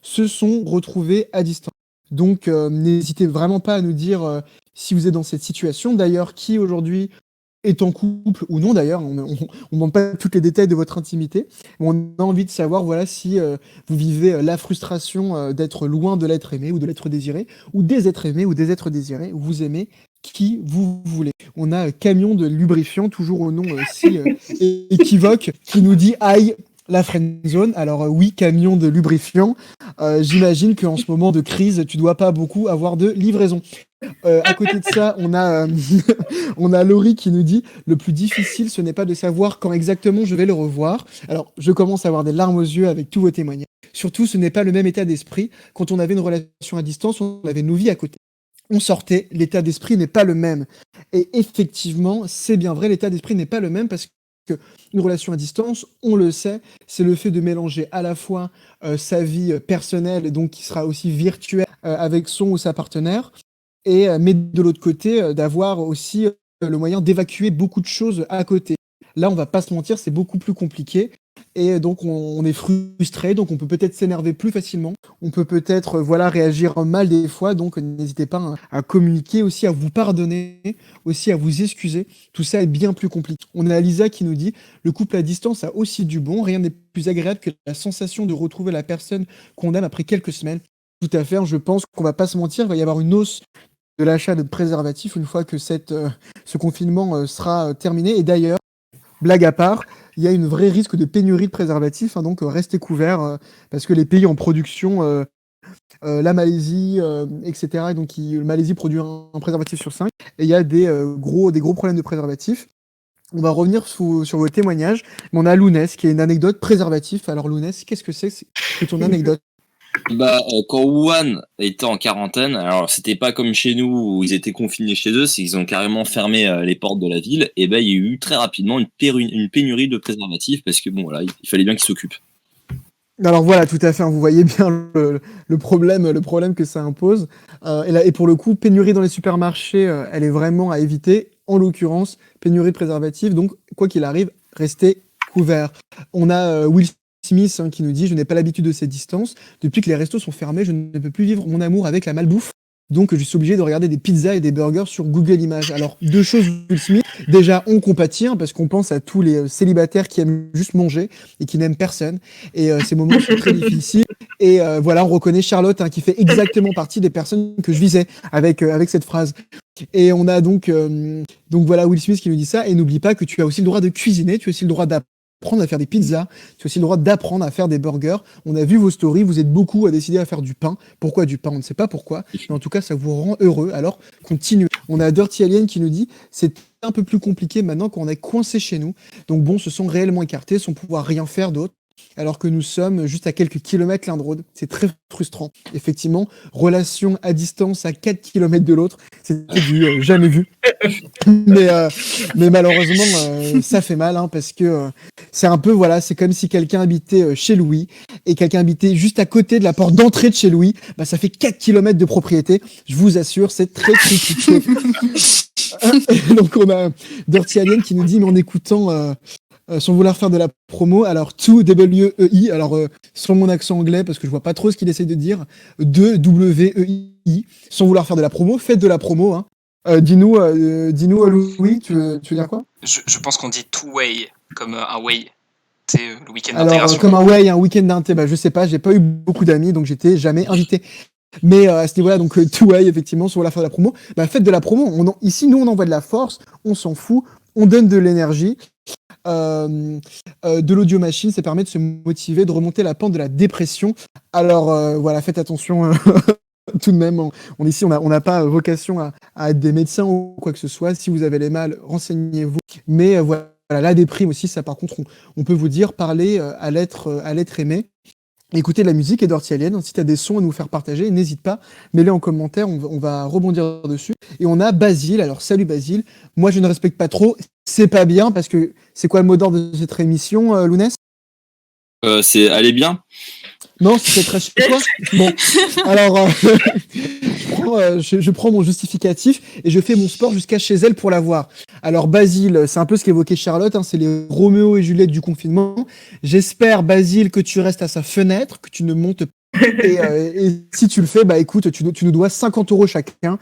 se sont retrouvées à distance. Donc, n'hésitez vraiment pas à nous dire si vous êtes dans cette situation. D'ailleurs, qui aujourd'hui est en couple ou non d'ailleurs, on ne demande pas tous les détails de votre intimité, mais on a envie de savoir voilà, si vous vivez la frustration d'être loin de l'être aimé ou de l'être désiré, ou des êtres aimés ou des êtres désirés, ou vous aimez qui vous voulez. On a Camion de Lubrifiant, toujours au nom si équivoque, qui nous dit « Aïe, la friendzone ». Alors oui, Camion de Lubrifiant, j'imagine qu'en ce moment de crise, tu dois pas beaucoup avoir de livraison. À côté de ça, on a, on a Laurie qui nous dit le plus difficile, ce n'est pas de savoir quand exactement je vais le revoir. Alors, je commence à avoir des larmes aux yeux avec tous vos témoignages. Surtout, ce n'est pas le même état d'esprit. Quand on avait une relation à distance, on avait nos vies à côté. On sortait, l'état d'esprit n'est pas le même. Et effectivement, c'est bien vrai, l'état d'esprit n'est pas le même parce que une relation à distance, on le sait, c'est le fait de mélanger à la fois sa vie personnelle, et donc qui sera aussi virtuelle avec son ou sa partenaire, mais de l'autre côté, d'avoir aussi le moyen d'évacuer beaucoup de choses à côté. Là, on va pas se mentir, c'est beaucoup plus compliqué. Et donc, on est frustré, donc on peut peut-être s'énerver plus facilement. On peut peut-être voilà, réagir mal des fois, donc n'hésitez pas hein, à communiquer, aussi à vous pardonner, aussi à vous excuser. Tout ça est bien plus compliqué. On a Lisa qui nous dit « Le couple à distance a aussi du bon. Rien n'est plus agréable que la sensation de retrouver la personne qu'on aime après quelques semaines. » Tout à fait, je pense qu'on va pas se mentir, il va y avoir une hausse de l'achat de préservatifs une fois que ce confinement sera terminé. Et d'ailleurs, blague à part, il y a une vraie risque de pénurie de préservatifs, hein, donc restez couverts parce que les pays en production, la Malaisie, etc., et donc Malaisie produit un préservatif sur 5, et il y a des gros problèmes de préservatifs. On va revenir sur vos témoignages, mais on a Lounès qui a une anecdote préservatif. Alors Lounès, qu'est-ce que c'est que ton anecdote? Quand Wuhan était en quarantaine, alors c'était pas comme chez nous où ils étaient confinés chez eux, c'est qu'ils ont carrément fermé les portes de la ville, et ben il y a eu très rapidement une pénurie de préservatifs parce que bon voilà, il fallait bien qu'ils s'occupent. Alors voilà, tout à fait, hein, vous voyez bien le problème que ça impose. Et pour le coup, pénurie dans les supermarchés, elle est vraiment à éviter. En l'occurrence, pénurie de préservatifs, donc quoi qu'il arrive, restez couverts. On a Will Smith hein, qui nous dit « Je n'ai pas l'habitude de ces distances. Depuis que les restos sont fermés, je ne peux plus vivre mon amour avec la malbouffe. Donc je suis obligé de regarder des pizzas et des burgers sur Google Images. » Alors deux choses, Will Smith. Déjà, on compatit hein, parce qu'on pense à tous les célibataires qui aiment juste manger et qui n'aiment personne. Et ces moments sont très difficiles. Et voilà, on reconnaît Charlotte hein, qui fait exactement partie des personnes que je visais avec cette phrase. Et on a donc voilà Will Smith qui nous dit ça. Et n'oublie pas que tu as aussi le droit de cuisiner, tu as aussi le droit d'apprendre à faire des pizzas, tu as aussi le droit d'apprendre à faire des burgers. On a vu vos stories, vous êtes beaucoup à décider à faire du pain. Pourquoi du pain? On ne sait pas pourquoi, mais en tout cas, ça vous rend heureux. Alors, continuez. On a Dirty Alien qui nous dit « C'est un peu plus compliqué maintenant qu'on est coincé chez nous. Donc bon, se sont réellement écartés sans pouvoir rien faire d'autre. Alors que nous sommes juste à quelques kilomètres l'un de l'autre. C'est très frustrant. Effectivement, relation à distance à 4 kilomètres de l'autre, c'est du jamais vu. mais malheureusement, ça fait mal hein, parce que c'est un peu, voilà, c'est comme si quelqu'un habitait chez Louis et quelqu'un habitait juste à côté de la porte d'entrée de chez Louis. Bah, ça fait 4 kilomètres de propriété. Je vous assure, c'est très compliqué. Donc on a Dirty Alien qui nous dit, mais en écoutant... sans vouloir faire de la promo, alors 2WEI, alors sans mon accent anglais parce que je vois pas trop ce qu'il essaie de dire, 2WEI, sans vouloir faire de la promo, faites de la promo. Hein. Dis-nous, Louis, tu veux dire quoi? Je pense qu'on dit two-way, comme un way. le week-end Alors, d'intégration. comme un week-end d'inté, je sais pas, j'ai pas eu beaucoup d'amis, donc j'étais jamais invité. Mais à ce niveau-là, donc Touay, effectivement, sur la fin de la promo, faites de la promo. Ici, nous, on envoie de la force, on s'en fout, on donne de l'énergie. De l'audio machine, ça permet de se motiver, de remonter la pente de la dépression. Alors voilà, faites attention tout de même. Ici, on n'a pas vocation à être des médecins ou quoi que ce soit. Si vous avez les mal, renseignez-vous. Mais voilà, la déprime aussi, ça par contre, on peut vous dire, parler à l'être aimé. Écoutez de la musique et Dirty Alien. Si tu as des sons à nous faire partager, n'hésite pas, mets-les en commentaire, on va rebondir dessus. Et on a Basile. Alors salut Basile. Moi je ne respecte pas trop, c'est pas bien parce que c'est quoi le mot d'ordre de cette émission, Lounès? C'est aller bien. Non, c'est très chez toi. Bon, alors je prends mon justificatif et je fais mon sport jusqu'à chez elle pour la voir. Alors Basile, c'est un peu ce qu'évoquait Charlotte, c'est les Roméo et Juliette du confinement. J'espère, Basile, que tu restes à sa fenêtre, que tu ne montes pas. Et si tu le fais, écoute, tu nous dois 50 € chacun.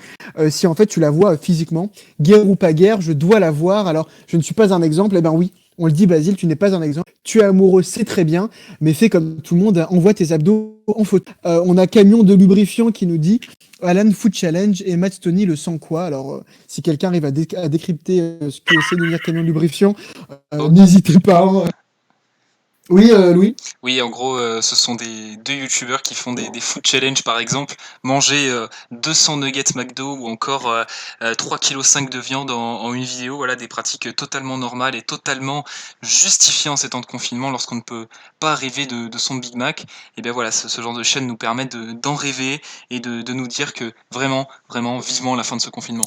Si en fait tu la vois physiquement, guerre ou pas guerre, je dois la voir. Alors, je ne suis pas un exemple, oui. On le dit, Basile, tu n'es pas un exemple. Tu es amoureux, c'est très bien, mais fais comme tout le monde, envoie tes abdos en photo. On a Camion de lubrifiant qui nous dit Alan Food Challenge et Matt Stoney le sang quoi. Alors, si quelqu'un arrive à décrypter ce que c'est de dire Camion de lubrifiant, n'hésitez pas. Oui, Louis. Oui, en gros, ce sont deux youtubeurs qui font des food challenge, par exemple, manger 200 nuggets McDo ou encore 3,5 kg de viande en une vidéo. Voilà, des pratiques totalement normales et totalement justifiées en ces temps de confinement lorsqu'on ne peut pas rêver de son Big Mac. Et bien voilà, ce genre de chaîne nous permet d'en rêver et de nous dire que vraiment, vraiment, vivement la fin de ce confinement.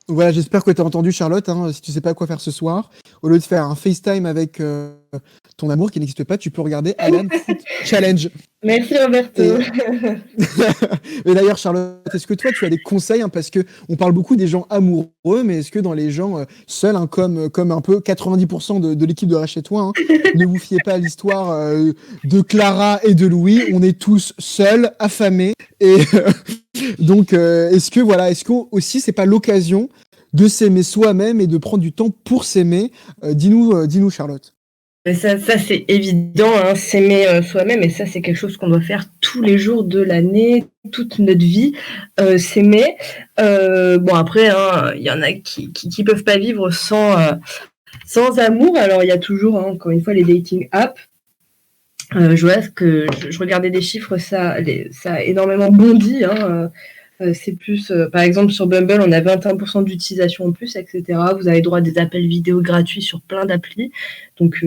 Voilà, j'espère que tu as entendu Charlotte, si tu sais pas quoi faire ce soir, au lieu de faire un FaceTime avec ton amour qui n'existe pas, tu peux regarder Alan Food Challenge. Merci Roberto. Et d'ailleurs Charlotte, est-ce que toi tu as des conseils, parce que on parle beaucoup des gens amoureux, mais est-ce que dans les gens seuls, comme un peu 90% de l'équipe de Reste Chez Toi, ne vous fiez pas à l'histoire de Clara et de Louis, on est tous seuls, affamés, et donc est-ce que aussi c'est pas l'occasion de s'aimer soi-même et de prendre du temps pour s'aimer? Dis-nous Charlotte. Ça c'est évident, s'aimer soi-même, et ça c'est quelque chose qu'on doit faire tous les jours de l'année, toute notre vie, s'aimer. Bon après, il y en a qui peuvent pas vivre sans amour. Alors il y a toujours, encore une fois, les dating apps. Je vois que je regardais des chiffres, ça a énormément bondi. C'est plus, par exemple, sur Bumble, on a 21% d'utilisation en plus, etc. Vous avez droit à des appels vidéo gratuits sur plein d'applis. Donc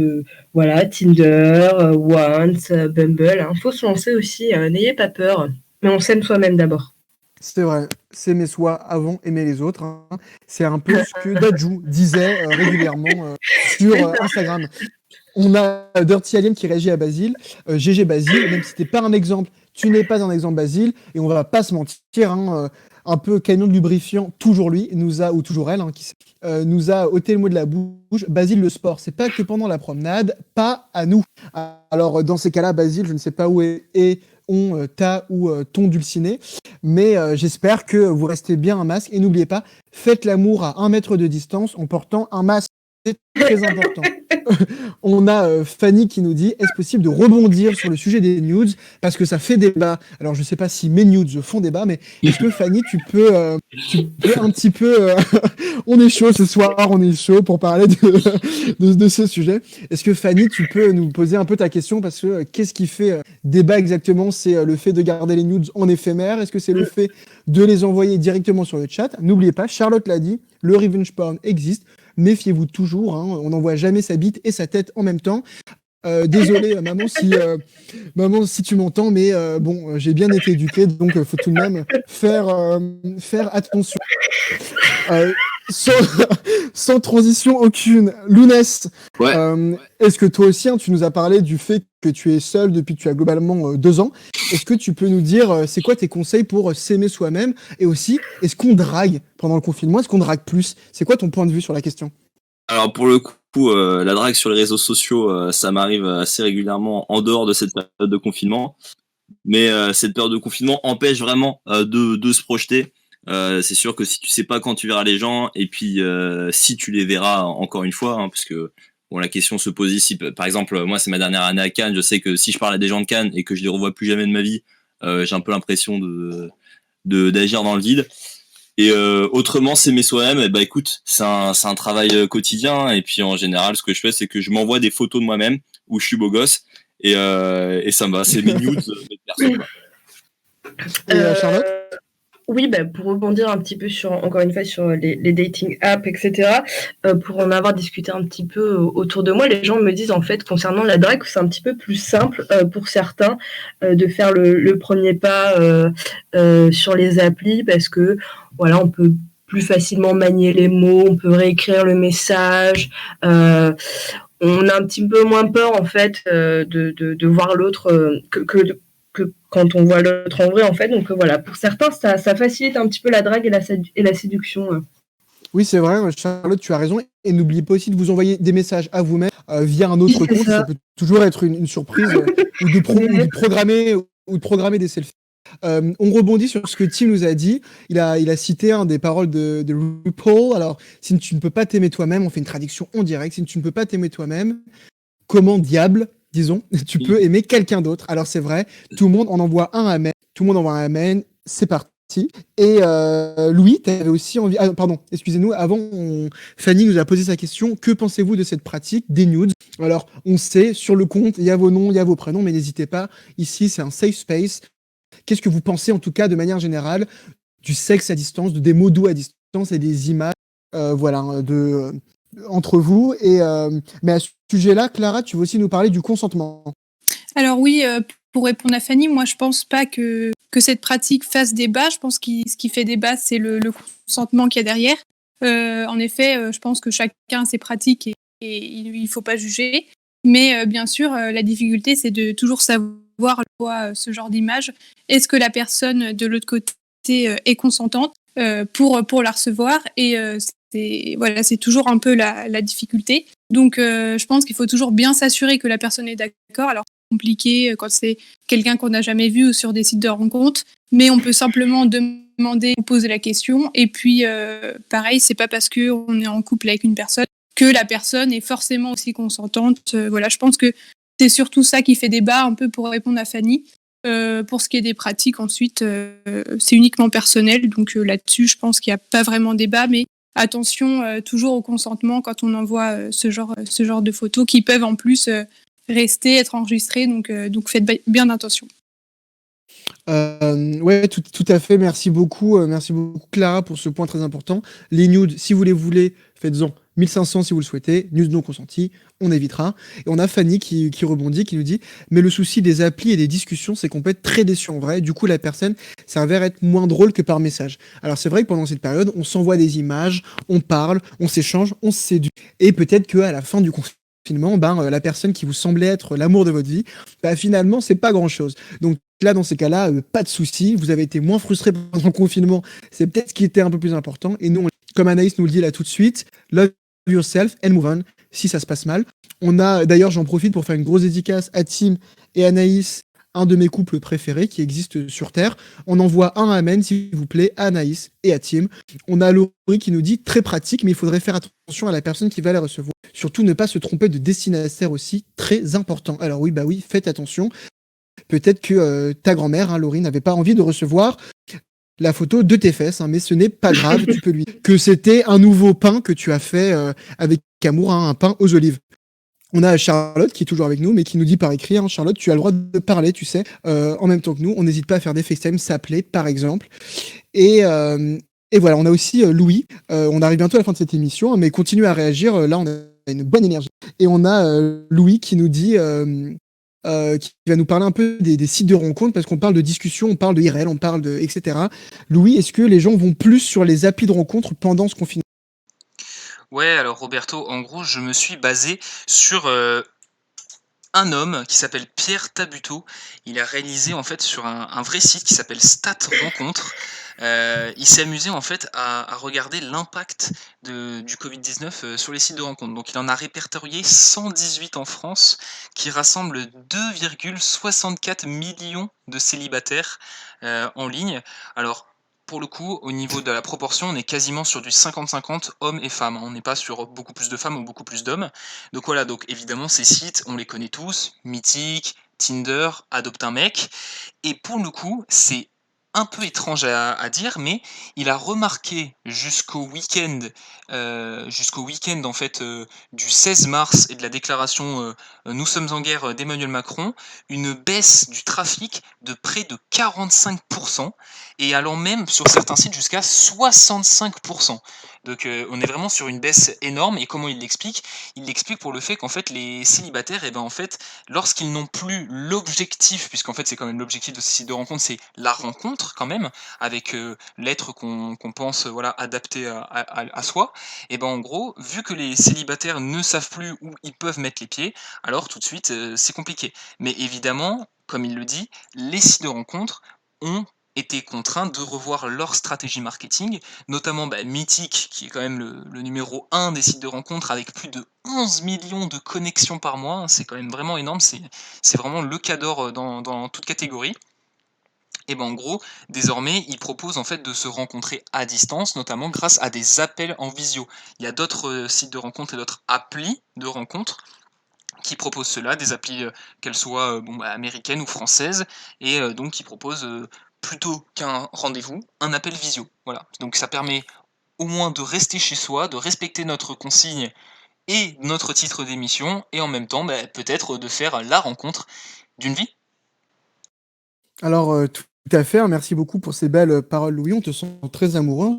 voilà, Tinder, Once, Bumble. Faut se lancer aussi, n'ayez pas peur. Mais on s'aime soi-même d'abord. C'est vrai, s'aimer soi avant aimer les autres. C'est un peu ce que Dadju disait régulièrement sur Instagram. On a Dirty Alien qui réagit à Basile. GG Basile, même si t'es pas un exemple, tu n'es pas un exemple Basile. Et on va pas se mentir, un peu camion de lubrifiant, toujours lui, ou toujours elle, nous a ôté le mot de la bouche. Basile, le sport, c'est pas que pendant la promenade, pas à nous. Alors dans ces cas-là, Basile, je ne sais pas où est ta ou ton dulciné, mais j'espère que vous restez bien un masque. Et n'oubliez pas, faites l'amour à 1 mètre de distance en portant un masque. C'est très important. On a Fanny qui nous dit: est-ce possible de rebondir sur le sujet des nudes parce que ça fait débat? Alors je sais pas si mes nudes font débat, mais est-ce que Fanny tu peux un petit peu on est chaud ce soir, on est chaud pour parler de ce sujet. Est-ce que Fanny tu peux nous poser un peu ta question, parce que qu'est-ce qui fait débat exactement? C'est le fait de garder les nudes en éphémère? Est-ce que c'est le fait de les envoyer directement sur le chat? N'oubliez pas, Charlotte l'a dit, le revenge porn existe. Méfiez-vous toujours, on n'envoie jamais sa bite et sa tête en même temps. Désolé maman si tu m'entends, mais bon, j'ai bien été éduqué, donc faut tout de même faire attention. Sans transition aucune, Lounès, Ouais. est-ce que toi aussi, tu nous as parlé du fait que tu es seul depuis que tu as globalement 2 ans. Est-ce que tu peux nous dire, c'est quoi tes conseils pour s'aimer soi-même? Et aussi, est-ce qu'on drague pendant le confinement? Est-ce qu'on drague plus? C'est quoi ton point de vue sur la question? Alors pour le coup, la drague sur les réseaux sociaux, ça m'arrive assez régulièrement en dehors de cette période de confinement. Mais cette période de confinement empêche vraiment de se projeter. C'est sûr que si tu sais pas quand tu verras les gens, et puis si tu les verras encore une fois, parce que bon, la question se pose ici. Par exemple, moi, c'est ma dernière année à Cannes. Je sais que si je parle à des gens de Cannes et que je les revois plus jamais de ma vie, j'ai un peu l'impression d'agir dans le vide. Et autrement, s'aimer soi-même, écoute, c'est un travail quotidien. Et puis en général, ce que je fais, c'est que je m'envoie des photos de moi-même où je suis beau gosse. Et ça me va, c'est mes nudes, mes persos, quoi. Et Charlotte? Oui, pour rebondir un petit peu encore une fois, sur les dating apps, etc., pour en avoir discuté un petit peu autour de moi, les gens me disent, en fait, concernant la drague, que c'est un petit peu plus simple pour certains de faire le premier pas sur les applis, parce que, voilà, on peut plus facilement manier les mots, on peut réécrire le message, on a un petit peu moins peur, en fait, de voir l'autre que quand on voit l'autre en vrai, en fait. Donc voilà, pour certains, ça facilite un petit peu la drague et la séduction. Oui, c'est vrai, Charlotte, tu as raison. Et n'oubliez pas aussi de vous envoyer des messages à vous-même via un autre compte. Ça peut toujours être une surprise ou de programmer des selfies. On rebondit sur ce que Tim nous a dit. Il a cité des paroles de RuPaul. Alors, si tu ne peux pas t'aimer toi-même, on fait une traduction en direct. Si tu ne peux pas t'aimer toi-même, comment diable, disons, tu peux aimer quelqu'un d'autre? Alors, c'est vrai, tout le monde en envoie un amen. Tout le monde envoie un amen. C'est parti. Et Louis, tu avais aussi envie. Ah, pardon, excusez-nous. Avant, Fanny nous a posé sa question. Que pensez-vous de cette pratique des nudes? Alors, on sait, sur le compte, il y a vos noms, il y a vos prénoms, mais n'hésitez pas. Ici, c'est un safe space. Qu'est-ce que vous pensez, en tout cas, de manière générale, du sexe à distance, des mots doux à distance et des images, entre vous? Mais à ce sujet-là, Clara, tu veux aussi nous parler du consentement. Alors oui, pour répondre à Fanny, moi je pense pas que cette pratique fasse débat. Je pense que ce qui fait débat, c'est le consentement qu'il y a derrière. En effet, je pense que chacun a ses pratiques et il faut pas juger. Mais bien sûr, la difficulté, c'est de toujours savoir ce genre d'image. Est-ce que la personne de l'autre côté est consentante pour la recevoir? Et c'est toujours un peu la difficulté. Donc, je pense qu'il faut toujours bien s'assurer que la personne est d'accord. Alors, c'est compliqué quand c'est quelqu'un qu'on n'a jamais vu ou sur des sites de rencontres, mais on peut simplement demander ou poser la question. Et puis, pareil, c'est pas parce qu'on est en couple avec une personne que la personne est forcément aussi consentante. Voilà, je pense que c'est surtout ça qui fait débat, un peu pour répondre à Fanny. Pour ce qui est des pratiques, ensuite, c'est uniquement personnel. Donc là-dessus, je pense qu'il n'y a pas vraiment débat, mais attention toujours au consentement quand on envoie ce genre de photos qui peuvent en plus rester, être enregistrées. Donc faites bien attention. Ouais, tout à fait. Merci beaucoup, Clara, pour ce point très important. Les nudes, si vous les voulez, faites-en 1500 si vous le souhaitez. Nudes non consentis, on évitera. Et on a Fanny qui rebondit, qui nous dit: mais le souci des applis et des discussions, c'est qu'on peut être très déçu en vrai. Du coup, la personne s'avère être moins drôle que par message. Alors c'est vrai que pendant cette période, on s'envoie des images, on parle, on s'échange, on se séduit. Et peut-être qu'à la fin du confinement, la personne qui vous semblait être l'amour de votre vie, finalement, c'est pas grand-chose. Donc là, dans ces cas-là, pas de souci. Vous avez été moins frustré pendant le confinement. C'est peut-être ce qui était un peu plus important. Et nous, comme Anaïs nous le dit là tout de suite, love yourself and move on si ça se passe mal. On a, d'ailleurs, j'en profite pour faire une grosse dédicace à Tim et Anaïs, un de mes couples préférés qui existe sur Terre. On envoie un amen, s'il vous plaît, à Anaïs et à Tim. On a Laurie qui nous dit: très pratique, mais il faudrait faire attention à la personne qui va les recevoir. Surtout ne pas se tromper de destinataire aussi, très important. Alors oui, faites attention. Peut-être que ta grand-mère, Laurie, n'avait pas envie de recevoir la photo de tes fesses, mais ce n'est pas grave, tu peux lui dire que c'était un nouveau pain que tu as fait avec amour, un pain aux olives. On a Charlotte qui est toujours avec nous, mais qui nous dit par écrit: Charlotte, tu as le droit de parler, tu sais, en même temps que nous. On n'hésite pas à faire des FaceTime, s'appeler, par exemple. Et voilà, on a aussi Louis. On arrive bientôt à la fin de cette émission, mais continue à réagir. Là, on a une bonne énergie. Et on a Louis qui nous dit... qui va nous parler un peu des sites de rencontres, parce qu'on parle de discussion, on parle de IRL, on parle de etc. Louis, est-ce que les gens vont plus sur les applis de rencontres pendant ce confinement? Ouais, alors Roberto, en gros, je me suis basé sur un homme qui s'appelle Pierre Tabuteau. Il a réalisé en fait sur un vrai site qui s'appelle Stat Rencontre. Il s'est amusé en fait à regarder l'impact du Covid-19 sur les sites de rencontres. Donc il en a répertorié 118 en France, qui rassemblent 2,64 millions de célibataires en ligne. Alors pour le coup, au niveau de la proportion, on est quasiment sur du 50-50 hommes et femmes, hein. On n'est pas sur beaucoup plus de femmes ou beaucoup plus d'hommes. Donc voilà, donc évidemment ces sites, on les connaît tous, Mythique, Tinder, Adopte un mec. Et pour le coup, c'est un peu étrange à dire, mais il a remarqué jusqu'au week-end en fait, du 16 mars et de la déclaration, «Nous sommes en guerre» d'Emmanuel Macron, une baisse du trafic de près de 45 et allant même sur certains sites jusqu'à 65. Donc on est vraiment sur une baisse énorme et comment il l'explique? Il l'explique pour le fait qu'en fait les célibataires et ben, en fait, lorsqu'ils n'ont plus l'objectif, puisqu'en fait c'est quand même l'objectif de ces sites de rencontres, c'est la rencontre quand même, avec l'être qu'on pense voilà, adapté à soi, et ben en gros, vu que les célibataires ne savent plus où ils peuvent mettre les pieds, alors tout de suite c'est compliqué. Mais évidemment, comme il le dit, les sites de rencontres ont été contraints de revoir leur stratégie marketing, notamment Mythique, qui est quand même le numéro 1 des sites de rencontres, avec plus de 11 millions de connexions par mois, hein, c'est quand même vraiment énorme, c'est vraiment le cas d'or dans toute catégorie. Et ben en gros, désormais, ils proposent en fait de se rencontrer à distance, notamment grâce à des appels en visio. Il y a d'autres sites de rencontres et d'autres applis de rencontres qui proposent cela, des applis qu'elles soient américaines ou françaises, et donc qui proposent plutôt qu'un rendez-vous, un appel visio. Voilà. Donc ça permet au moins de rester chez soi, de respecter notre consigne et notre titre d'émission, et en même temps peut-être de faire la rencontre d'une vie. Alors, tout à fait, hein, merci beaucoup pour ces belles paroles, Louis. On te sent très amoureux.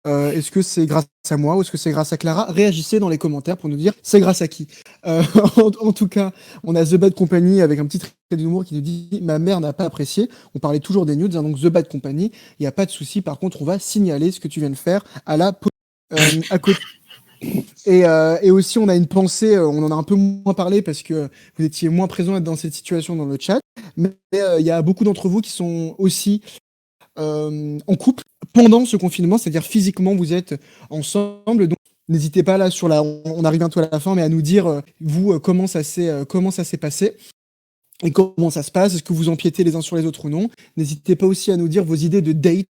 Est-ce que c'est grâce à moi ou est-ce que c'est grâce à Clara? Réagissez dans les commentaires pour nous dire c'est grâce à qui. Euh, en tout cas, on a The Bad Company avec un petit trait d'humour qui nous dit ma mère n'a pas apprécié. On parlait toujours des nudes, hein, donc The Bad Company. Il n'y a pas de souci. Par contre, on va signaler ce que tu viens de faire à la à côté. Et aussi, on a une pensée, on en a un peu moins parlé parce que vous étiez moins présents dans cette situation dans le chat, mais il y a beaucoup d'entre vous qui sont aussi en couple pendant ce confinement, c'est-à-dire physiquement, vous êtes ensemble. Donc, n'hésitez pas là sur la, on arrive bientôt à la fin, mais à nous dire vous comment ça s'est passé et comment ça se passe. Est-ce que vous empiétez les uns sur les autres ou non? N'hésitez pas aussi à nous dire vos idées de date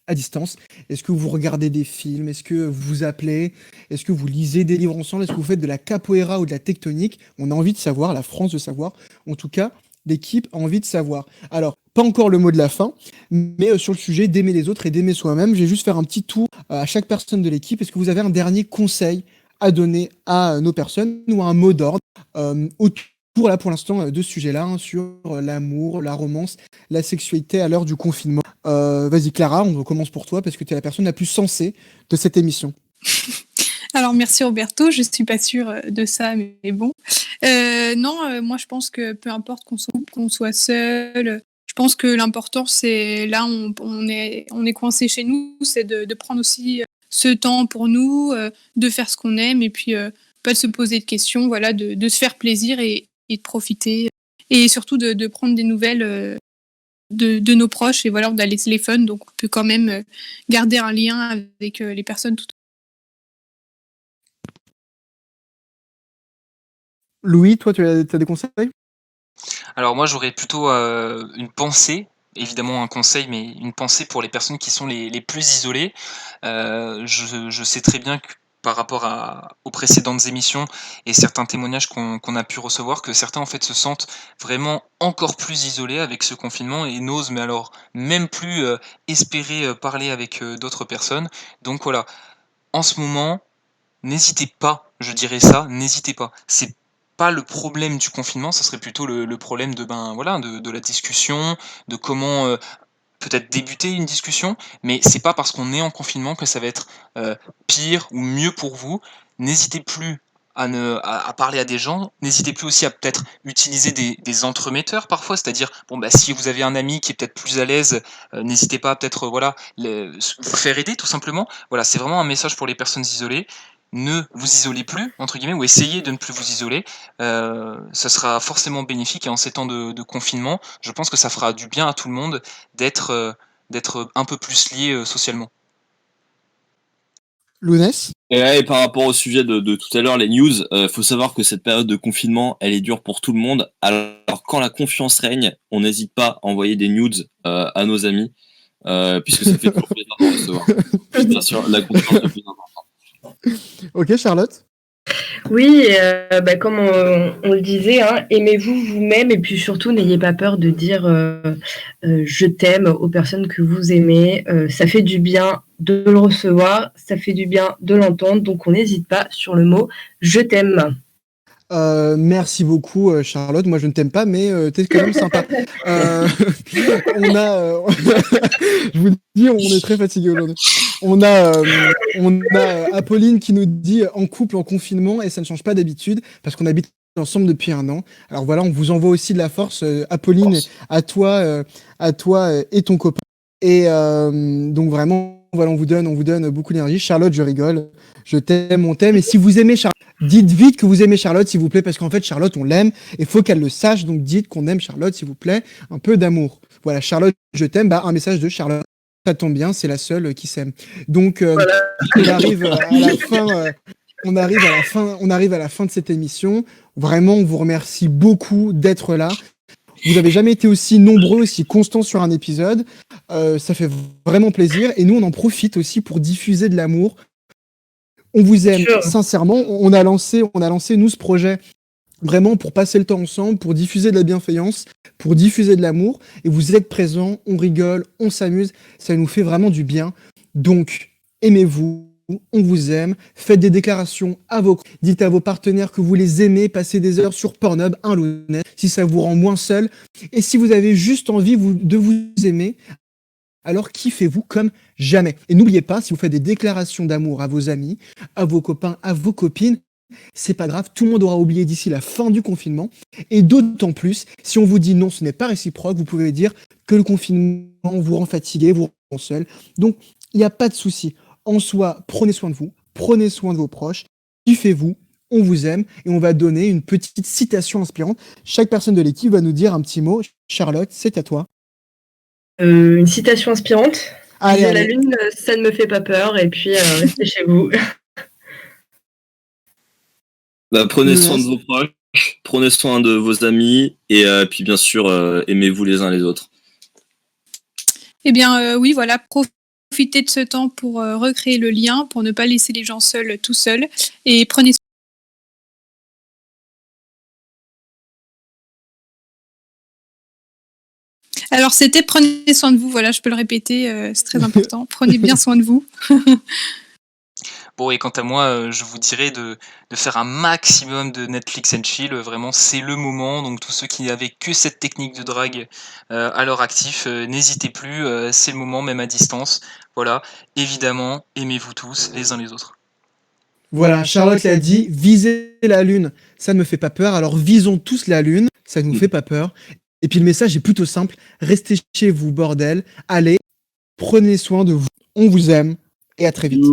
à distance. Est-ce que vous regardez des films? Est-ce que vous vous appelez? Est-ce que vous lisez des livres ensemble? Est-ce que vous faites de la capoeira ou de la tectonique? On a envie de savoir, la France de savoir. En tout cas, l'équipe a envie de savoir. Alors, pas encore le mot de la fin, mais sur le sujet d'aimer les autres et d'aimer soi-même, je vais juste faire un petit tour à chaque personne de l'équipe. Est-ce que vous avez un dernier conseil à donner à nos personnes ou un mot d'ordre autour, là, pour l'instant, de ce sujet-là, hein, sur l'amour, la romance, la sexualité à l'heure du confinement? Vas-y, Clara, on commence pour toi parce que tu es la personne la plus sensée de cette émission. Alors merci Roberto, je suis pas sûre de ça, mais bon. Non, moi je pense que peu importe qu'on soit seul, je pense que l'important c'est là on est coincé chez nous, c'est de prendre aussi ce temps pour nous, de faire ce qu'on aime et puis pas de se poser de questions, voilà, de se faire plaisir et de profiter et surtout de prendre des nouvelles de nos proches et voilà, on a les téléphones donc on peut quand même garder un lien avec les personnes tout. Louis, toi, tu as des conseils? Alors moi, j'aurais plutôt une pensée, évidemment un conseil, mais une pensée pour les personnes qui sont les plus isolées. Je sais très bien que par rapport aux précédentes émissions et certains témoignages qu'on a pu recevoir, que certains en fait se sentent vraiment encore plus isolés avec ce confinement et n'osent mais alors même plus espérer parler avec d'autres personnes. Donc voilà, en ce moment, n'hésitez pas, je dirais ça, n'hésitez pas. C'est pas le problème du confinement, ça serait plutôt le problème de la discussion, de comment, peut-être débuter une discussion, mais c'est pas parce qu'on est en confinement que ça va être, pire ou mieux pour vous. N'hésitez plus à parler à des gens, n'hésitez plus aussi à peut-être utiliser des entremetteurs parfois, c'est-à-dire, si vous avez un ami qui est peut-être plus à l'aise, n'hésitez pas à peut-être, vous faire aider tout simplement. Voilà, c'est vraiment un message pour les personnes isolées. Ne vous isolez plus, entre guillemets, ou essayez de ne plus vous isoler. Ça sera forcément bénéfique et en ces temps de confinement, je pense que ça fera du bien à tout le monde d'être un peu plus lié socialement. Lounès? Et par rapport au sujet de tout à l'heure, les news, faut savoir que cette période de confinement, elle est dure pour tout le monde. Alors quand la confiance règne, on n'hésite pas à envoyer des nudes à nos amis. puisque ça fait toujours plaisir de recevoir. Puis, bien sûr, la confiance le plus important. Ok, Charlotte. Oui, comme on le disait, hein, aimez-vous vous-même et puis surtout n'ayez pas peur de dire je t'aime aux personnes que vous aimez. Ça fait du bien de le recevoir, ça fait du bien de l'entendre, donc on n'hésite pas sur le mot je t'aime. Merci beaucoup, Charlotte. Moi, je ne t'aime pas, mais t'es quand même sympa. On a, je vous dis, on est très fatigué aujourd'hui. On a Apolline qui nous dit en couple, en confinement, et ça ne change pas d'habitude parce qu'on habite ensemble depuis 1 an. Alors voilà, on vous envoie aussi de la force, Apolline, à toi et ton copain. Et donc vraiment, voilà, on vous donne beaucoup d'énergie. Charlotte, je rigole. Je t'aime, on t'aime. Et si vous aimez Charlotte, dites vite que vous aimez Charlotte, s'il vous plaît, parce qu'en fait, Charlotte, on l'aime. Et faut qu'elle le sache. Donc, dites qu'on aime Charlotte, s'il vous plaît. Un peu d'amour. Voilà, Charlotte, je t'aime. Bah, un message de Charlotte. Ça tombe bien, c'est la seule qui s'aime. Donc, Voilà. on arrive à la fin. On arrive à la fin de cette émission. Vraiment, on vous remercie beaucoup d'être là. Vous n'avez jamais été aussi nombreux, aussi constants sur un épisode. Ça fait vraiment plaisir. Et nous, on en profite aussi pour diffuser de l'amour. On vous aime sincèrement. On a lancé, nous, ce projet vraiment pour passer le temps ensemble, pour diffuser de la bienveillance, pour diffuser de l'amour. Et vous êtes présents, on rigole, on s'amuse. Ça nous fait vraiment du bien. Donc, aimez-vous. On vous aime, faites des déclarations dites à vos partenaires que vous les aimez, passez des heures sur Pornhub, un Lounette, si ça vous rend moins seul. Et si vous avez juste envie de vous aimer, alors kiffez-vous comme jamais. Et n'oubliez pas, si vous faites des déclarations d'amour à vos amis, à vos copains, à vos copines, c'est pas grave, tout le monde aura oublié d'ici la fin du confinement. Et d'autant plus, si on vous dit non, ce n'est pas réciproque, vous pouvez dire que le confinement vous rend fatigué, vous rend seul. Donc, il n'y a pas de souci. En soi, prenez soin de vous, prenez soin de vos proches, kiffez-vous, on vous aime, et on va donner une petite citation inspirante. Chaque personne de l'équipe va nous dire un petit mot. Charlotte, c'est à toi. Une citation inspirante. Allez. La lune, ça ne me fait pas peur, et puis restez chez vous. Bah, prenez soin de vos proches, prenez soin de vos amis, et puis bien sûr, aimez-vous les uns les autres. Eh bien, oui, voilà, profitez de ce temps pour recréer le lien, pour ne pas laisser les gens seuls, tout seuls, et prenez soin. Alors, c'était prenez soin de vous, voilà, je peux le répéter, c'est très important. Prenez bien soin de vous. Bon, et quant à moi, je vous dirais de faire un maximum de Netflix and chill. Vraiment, c'est le moment. Donc, tous ceux qui n'avaient que cette technique de drague à leur actif, n'hésitez plus. C'est le moment, même à distance. Voilà. Évidemment, aimez-vous tous les uns les autres. Voilà, Charlotte l'a dit, viser la lune, ça ne me fait pas peur. Alors, visons tous la lune, ça ne nous fait pas peur. Et puis, le message est plutôt simple. Restez chez vous, bordel. Allez, prenez soin de vous. On vous aime. Et à très vite.